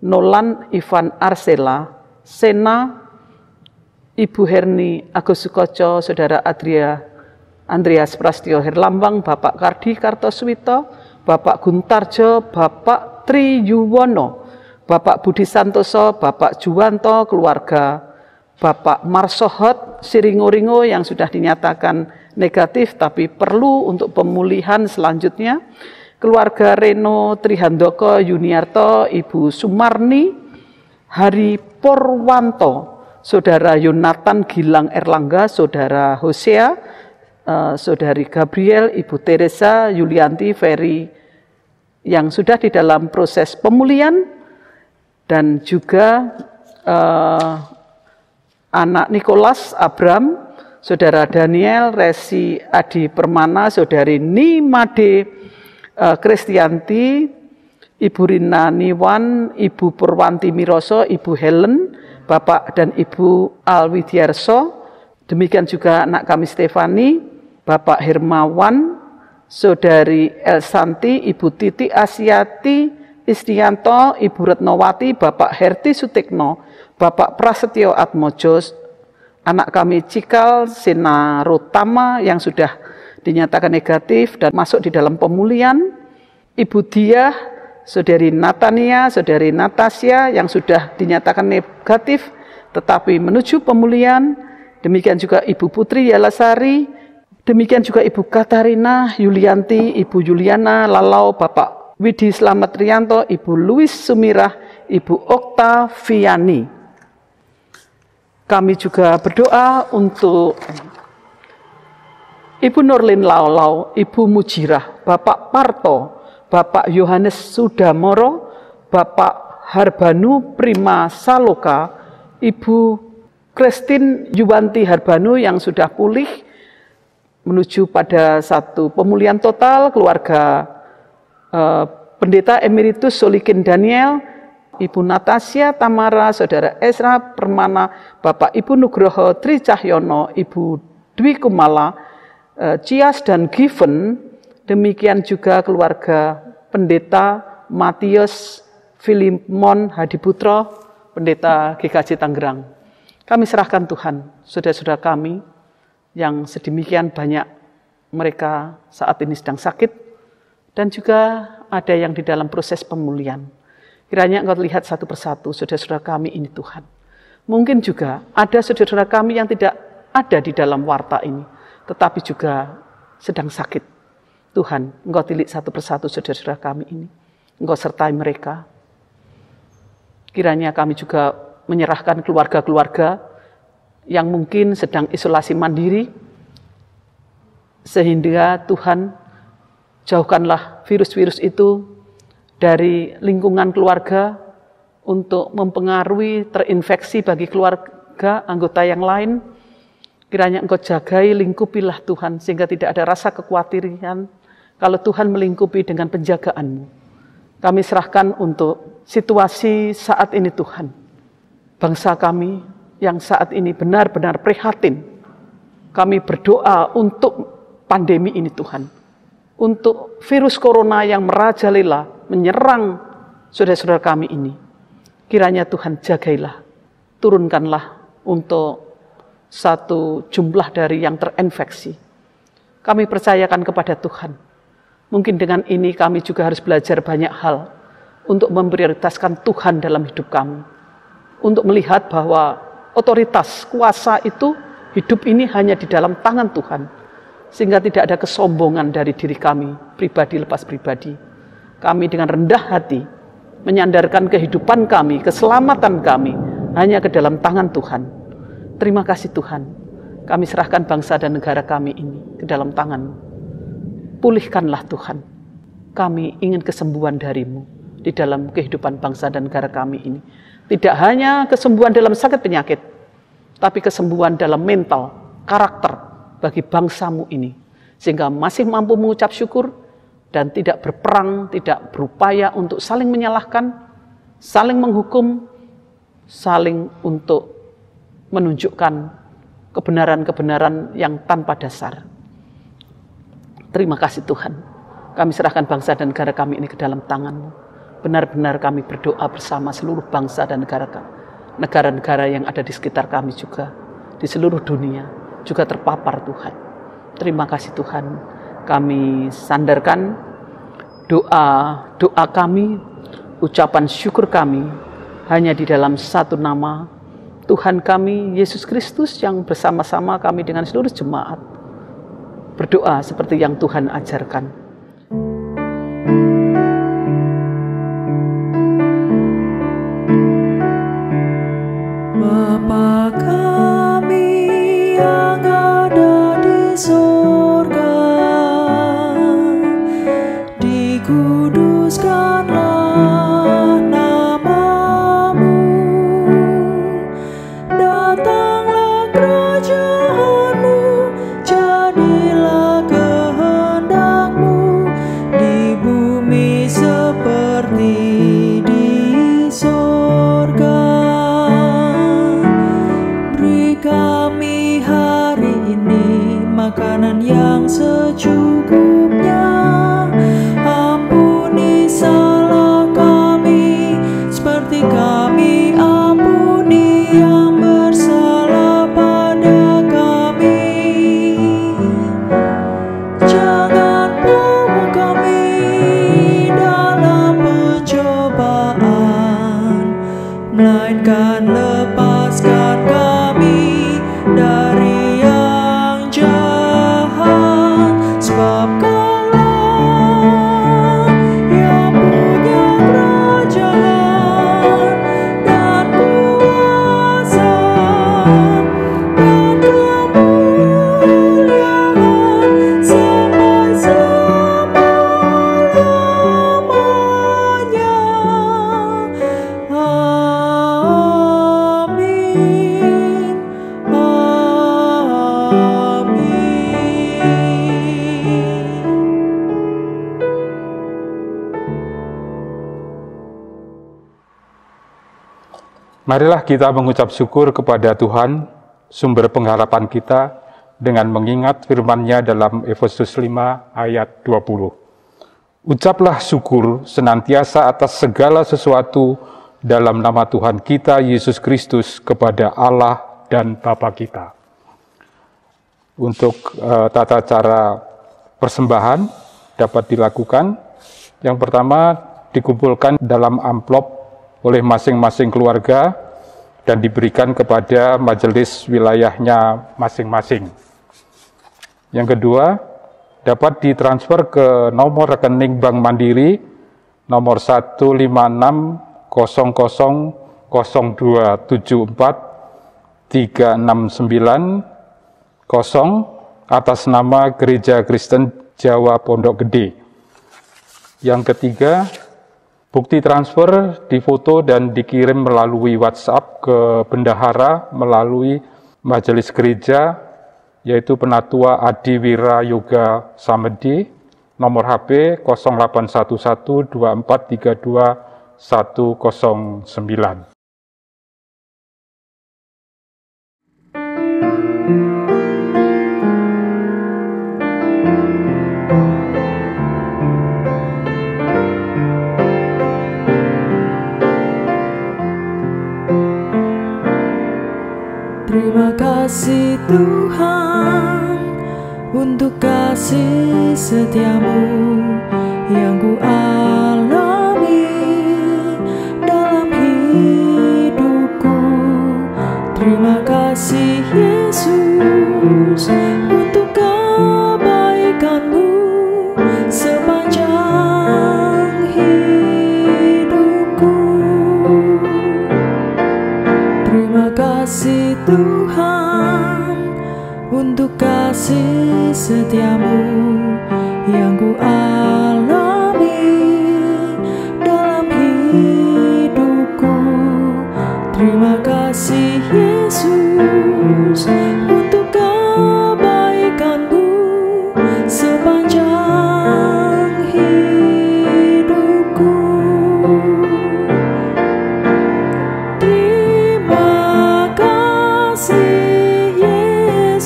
Nolan Ivan Arsela, Sena, Ibu Herni Agus Sukoco, Saudara Andreas Prastio Herlambang, Bapak Kardi Kartoswito, Bapak Guntarjo, Bapak Tri Yuwono, Bapak Budi Santoso, Bapak Juwanto, keluarga Bapak Marsohot Siringo-ringo yang sudah dinyatakan negatif tapi perlu untuk pemulihan selanjutnya, keluarga Reno Trihandoko Yuniarto, Ibu Sumarni Hari Porwanto, Saudara Yonatan Gilang Erlangga, Saudara Hosea, Saudari Gabriel, Ibu Teresa Yulianti Ferry yang sudah di dalam proses pemulihan, dan juga anak Nikolas Abram, Saudara Daniel Resi Adi Permana, Saudari Nimade Kristianti, Ibu Rina Niwan, Ibu Purwanti Miroso, Ibu Helen, Bapak dan Ibu Alwidiarso, demikian juga anak kami Stefani, Bapak Hermawan, Saudari Elsanti, Ibu Titi Asyati Istianto, Ibu Retnowati, Bapak Herti Sutikno, Bapak Prasetyo Atmojo, anak kami Cikal Sinarutama yang sudah dinyatakan negatif dan masuk di dalam pemulihan, Ibu Diah, Saudari Natania, Saudari Natasya yang sudah dinyatakan negatif tetapi menuju pemulihan, demikian juga Ibu Putri Yalasari, demikian juga Ibu Katarina Yulianti, Ibu Juliana Lalau, Bapak Widi Slamet Rianto, Ibu Louis Sumirah, Ibu Oktaviani. Kami juga berdoa untuk Ibu Nurlin Laulau, Ibu Mujirah, Bapak Parto, Bapak Yohanes Sudamoro, Bapak Harbanu Prima Saloka, Ibu Kristin Yuwanti Harbanu yang sudah pulih menuju pada satu pemulihan total, keluarga Pendeta Emeritus Solikin Daniel, Ibu Natasya Tamara, Saudara Ezra Permana, Bapak Ibu Nugroho Tri Cahyono, Ibu Dwi Kumala, Cias dan Given, demikian juga keluarga Pendeta Matius Filimon Hadiputro, Pendeta GKJ Tangerang. Kami serahkan Tuhan, saudara-saudara kami yang sedemikian banyak mereka saat ini sedang sakit, dan juga ada yang di dalam proses pemulihan. Kiranya Engkau lihat satu persatu saudara-saudara kami ini Tuhan. Mungkin juga ada saudara-saudara kami yang tidak ada di dalam warta ini, tetapi juga sedang sakit. Tuhan, Engkau tilik satu persatu saudara-saudara kami ini. Engkau sertai mereka. Kiranya kami juga menyerahkan keluarga-keluarga yang mungkin sedang isolasi mandiri, sehingga Tuhan, jauhkanlah virus-virus itu dari lingkungan keluarga untuk mempengaruhi terinfeksi bagi keluarga, anggota yang lain. Kiranya Engkau jagai, lingkupilah Tuhan, sehingga tidak ada rasa kekhawatiran kalau Tuhan melingkupi dengan penjagaan-Mu. Kami serahkan untuk situasi saat ini Tuhan. Bangsa kami yang saat ini benar-benar prihatin. Kami berdoa untuk pandemi ini Tuhan. Untuk virus corona yang merajalela, menyerang saudara-saudara kami ini. Kiranya Tuhan jagailah, turunkanlah untuk satu jumlah dari yang terinfeksi. Kami percayakan kepada Tuhan. Mungkin dengan ini kami juga harus belajar banyak hal untuk memprioritaskan Tuhan dalam hidup kami. Untuk melihat bahwa otoritas, kuasa itu, hidup ini hanya di dalam tangan Tuhan. Sehingga tidak ada kesombongan dari diri kami, pribadi lepas pribadi. Kami dengan rendah hati menyandarkan kehidupan kami, keselamatan kami hanya ke dalam tangan Tuhan. Terima kasih Tuhan. Kami serahkan bangsa dan negara kami ini ke dalam tangan-Mu. Pulihkanlah Tuhan. Kami ingin kesembuhan dari-Mu di dalam kehidupan bangsa dan negara kami ini. Tidak hanya kesembuhan dalam sakit penyakit, tapi kesembuhan dalam mental, karakter bagi bangsa-Mu ini. sehingga masih mampu mengucap syukur dan tidak berperang, tidak berupaya untuk saling menyalahkan, saling menghukum, saling untuk menunjukkan kebenaran-kebenaran yang tanpa dasar. Terima kasih Tuhan. Kami serahkan bangsa dan negara kami ini ke dalam tangan-Mu. Benar-benar kami berdoa bersama seluruh bangsa dan negara-negara yang ada di sekitar kami juga, di seluruh dunia, juga terpapar Tuhan. Terima kasih Tuhan. Kami sandarkan doa kami, ucapan syukur kami, hanya di dalam satu nama, Tuhan kami, Yesus Kristus, yang bersama-sama kami dengan seluruh jemaat berdoa seperti yang Tuhan ajarkan. Bapa kami yang ada di surga, dikuduskanlah nama-Mu, datanglah kerajaan-Mu, jadilah kehendak-Mu di bumi seperti di surga. Beri kami hari ini makanan yang secukupnya. Ampuni salah kami seperti kami ampuni yang bersalah pada kami. Jangan bawa kami dalam pencobaan, melainkan lepaskan kami dari yang jahat. Sebab Kaulah yang punya kerajaan dan kuasa dan kemuliaan sampai selama-lamanya. Amin. Marilah kita mengucap syukur kepada Tuhan, sumber pengharapan kita, dengan mengingat firman-Nya dalam Efesus 5 ayat 20. Ucaplah syukur senantiasa atas segala sesuatu dalam nama Tuhan kita Yesus Kristus kepada Allah dan Bapa kita. Untuk tata cara persembahan dapat dilakukan. Yang pertama, dikumpulkan dalam amplop oleh masing-masing keluarga dan diberikan kepada majelis wilayahnya masing-masing. Yang kedua, dapat ditransfer ke nomor rekening Bank Mandiri nomor 1560002743690 atas nama Gereja Kristen Jawa Pondok Gede. Yang ketiga, bukti transfer difoto dan dikirim melalui WhatsApp ke bendahara melalui majelis gereja, yaitu Penatua Adi Wira Yoga Samedi, nomor HP 08112432 109. Terima kasih Tuhan untuk kasih setia-Mu yang ku alami dalam hidupku. Terima kasih Yesus untuk kebaikan-Mu sepanjang hidupku. Terima kasih Tuhan untuk kasih setia-Mu yang ku alami dalam hidupku. Terima kasih Yesus untuk kebaikan-Mu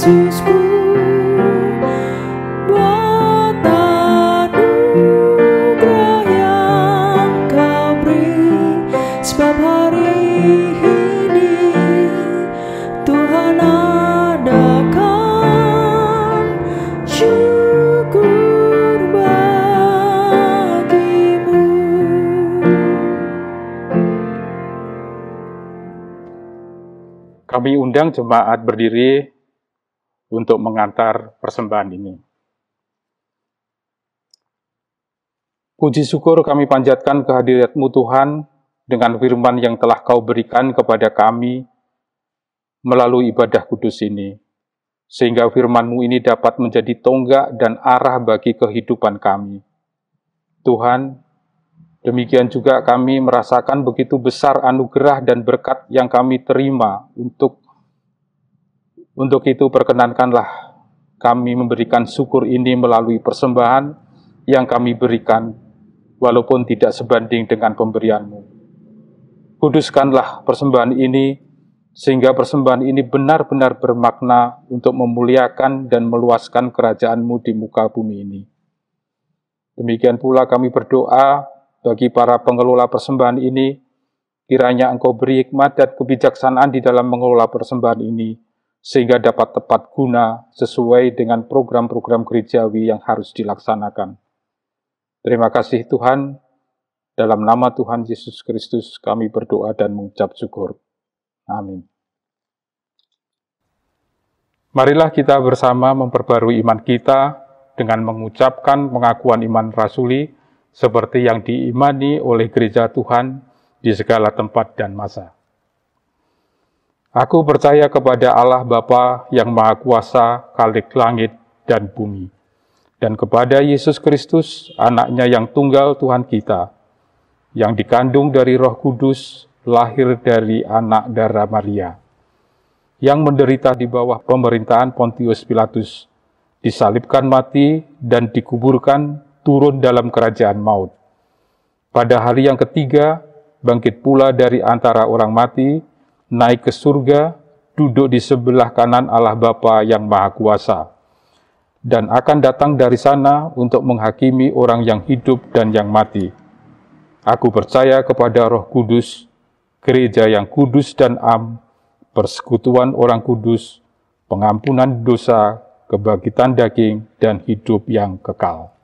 Yesusku, buat anugerah yang Kau beri, sebab hari ini Tuhan adakan syukur bagimu. Kami undang jemaat berdiri untuk mengantar persembahan ini. Puji syukur kami panjatkan kehadirat-Mu Tuhan dengan firman yang telah Kau berikan kepada kami melalui ibadah kudus ini, sehingga firman-Mu ini dapat menjadi tonggak dan arah bagi kehidupan kami. Tuhan, demikian juga kami merasakan begitu besar anugerah dan berkat yang kami terima. Untuk itu perkenankanlah kami memberikan syukur ini melalui persembahan yang kami berikan, walaupun tidak sebanding dengan pemberian-Mu. Kuduskanlah persembahan ini, sehingga persembahan ini benar-benar bermakna untuk memuliakan dan meluaskan kerajaan-Mu di muka bumi ini. Demikian pula kami berdoa bagi para pengelola persembahan ini, kiranya Engkau beri hikmat dan kebijaksanaan di dalam mengelola persembahan ini, sehingga dapat tepat guna sesuai dengan program-program gerejawi yang harus dilaksanakan. Terima kasih Tuhan, dalam nama Tuhan Yesus Kristus kami berdoa dan mengucap syukur. Amin. Marilah kita bersama memperbarui iman kita dengan mengucapkan pengakuan iman rasuli seperti yang diimani oleh gereja Tuhan di segala tempat dan masa. Aku percaya kepada Allah Bapa yang Maha Kuasa, Khalik langit dan bumi, dan kepada Yesus Kristus, Anak-Nya yang tunggal Tuhan kita, yang dikandung dari Roh Kudus, lahir dari anak darah Maria, yang menderita di bawah pemerintahan Pontius Pilatus, disalibkan mati dan dikuburkan, turun dalam kerajaan maut. Pada hari yang ketiga, bangkit pula dari antara orang mati, naik ke surga, duduk di sebelah kanan Allah Bapa yang Maha Kuasa, dan akan datang dari sana untuk menghakimi orang yang hidup dan yang mati. Aku percaya kepada Roh Kudus, gereja yang kudus dan am, persekutuan orang kudus, pengampunan dosa, kebangkitan daging, dan hidup yang kekal.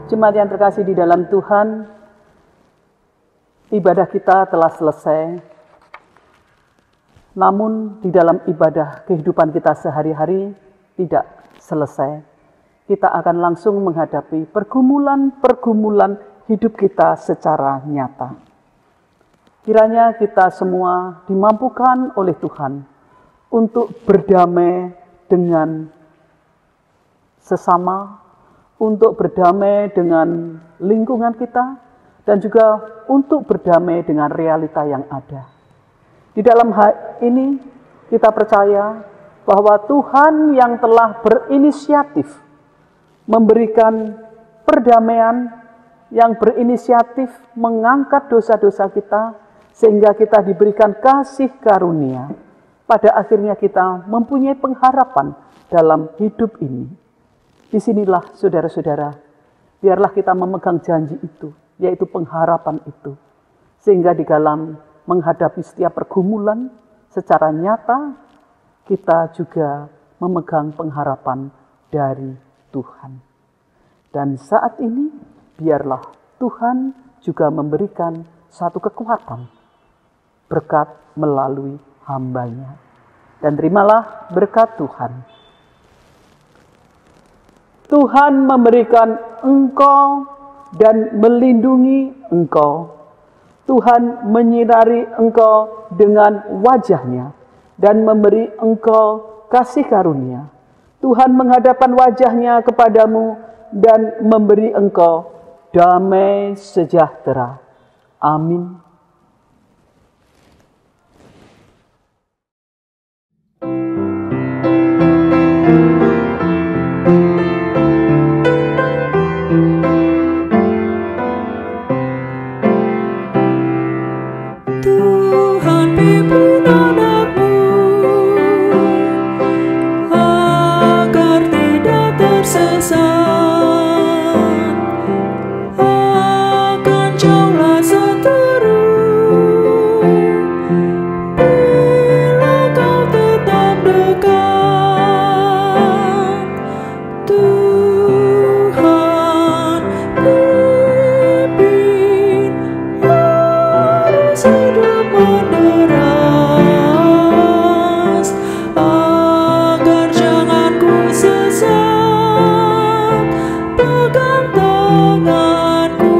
Jemaat yang terkasih di dalam Tuhan, ibadah kita telah selesai. Namun di dalam ibadah kehidupan kita sehari-hari tidak selesai. Kita akan langsung menghadapi pergumulan-pergumulan hidup kita secara nyata. kiranya kita semua dimampukan oleh Tuhan untuk berdamai dengan sesama, untuk berdamai dengan lingkungan kita, dan juga untuk berdamai dengan realita yang ada. Di dalam hal ini kita percaya bahwa Tuhan yang telah berinisiatif memberikan perdamaian, yang berinisiatif mengangkat dosa-dosa kita, sehingga kita diberikan kasih karunia. Pada akhirnya kita mempunyai pengharapan dalam hidup ini. Disinilah saudara-saudara, biarlah kita memegang janji itu, yaitu pengharapan itu. Sehingga di dalam menghadapi setiap pergumulan secara nyata, kita juga memegang pengharapan dari Tuhan. Dan saat ini, biarlah Tuhan juga memberikan satu kekuatan, berkat melalui hamba-Nya. Dan terimalah berkat Tuhan. Tuhan memberikan engkau dan melindungi engkau. Tuhan menyinari engkau dengan wajah-Nya dan memberi engkau kasih karunia. Tuhan menghadapkan wajah-Nya kepadamu dan memberi engkau damai sejahtera. Amin. Tuhan pimpin anakmu agar tidak tersesat, akan jauhlah seteru bila kau tetap dekat. Tuhan pimpin arus hidup menderas, agar jangan ku sesat, pegang tanganku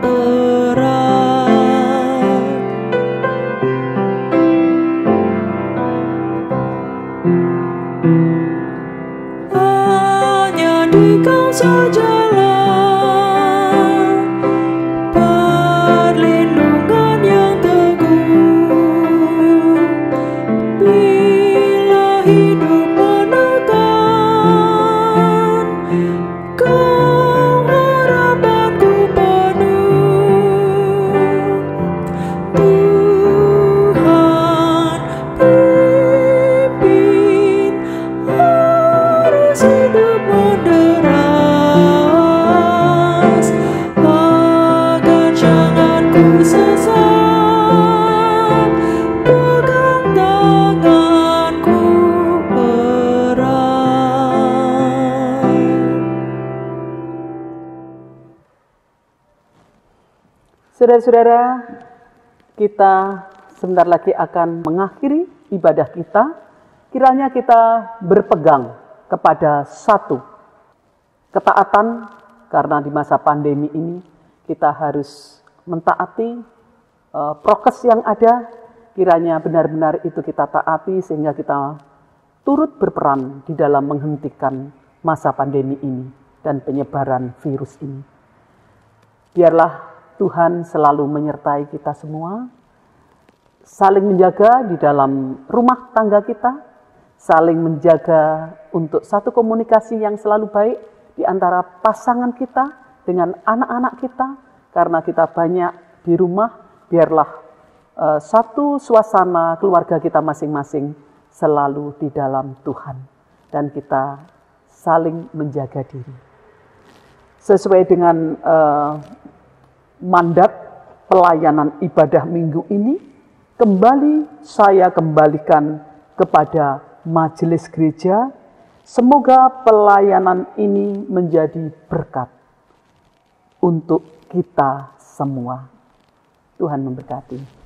erat. Hanya di Kau sajalah perlindungan yang teguh. Bila hidup menekan, Kau harapanku penuh. Tuhan pimpin arus hidup menderas, agar jangan ku sesat, pegang tanganku erat. Saudara-saudara, kita sebentar lagi akan mengakhiri ibadah kita. Kiranya kita berpegang kepada satu ketaatan, karena di masa pandemi ini kita harus mentaati prokes yang ada. Kiranya benar-benar itu kita taati sehingga kita turut berperan di dalam menghentikan masa pandemi ini dan penyebaran virus ini. Biarlah Tuhan selalu menyertai kita semua, saling menjaga di dalam rumah tangga kita, saling menjaga untuk satu komunikasi yang selalu baik di antara pasangan kita dengan anak-anak kita, karena kita banyak di rumah. Biarlah satu suasana keluarga kita masing-masing selalu di dalam Tuhan, dan kita saling menjaga diri. Sesuai dengan mandat pelayanan ibadah minggu ini, kembali saya kembalikan kepada majelis gereja. Semoga pelayanan ini menjadi berkat untuk kita semua. Tuhan memberkati.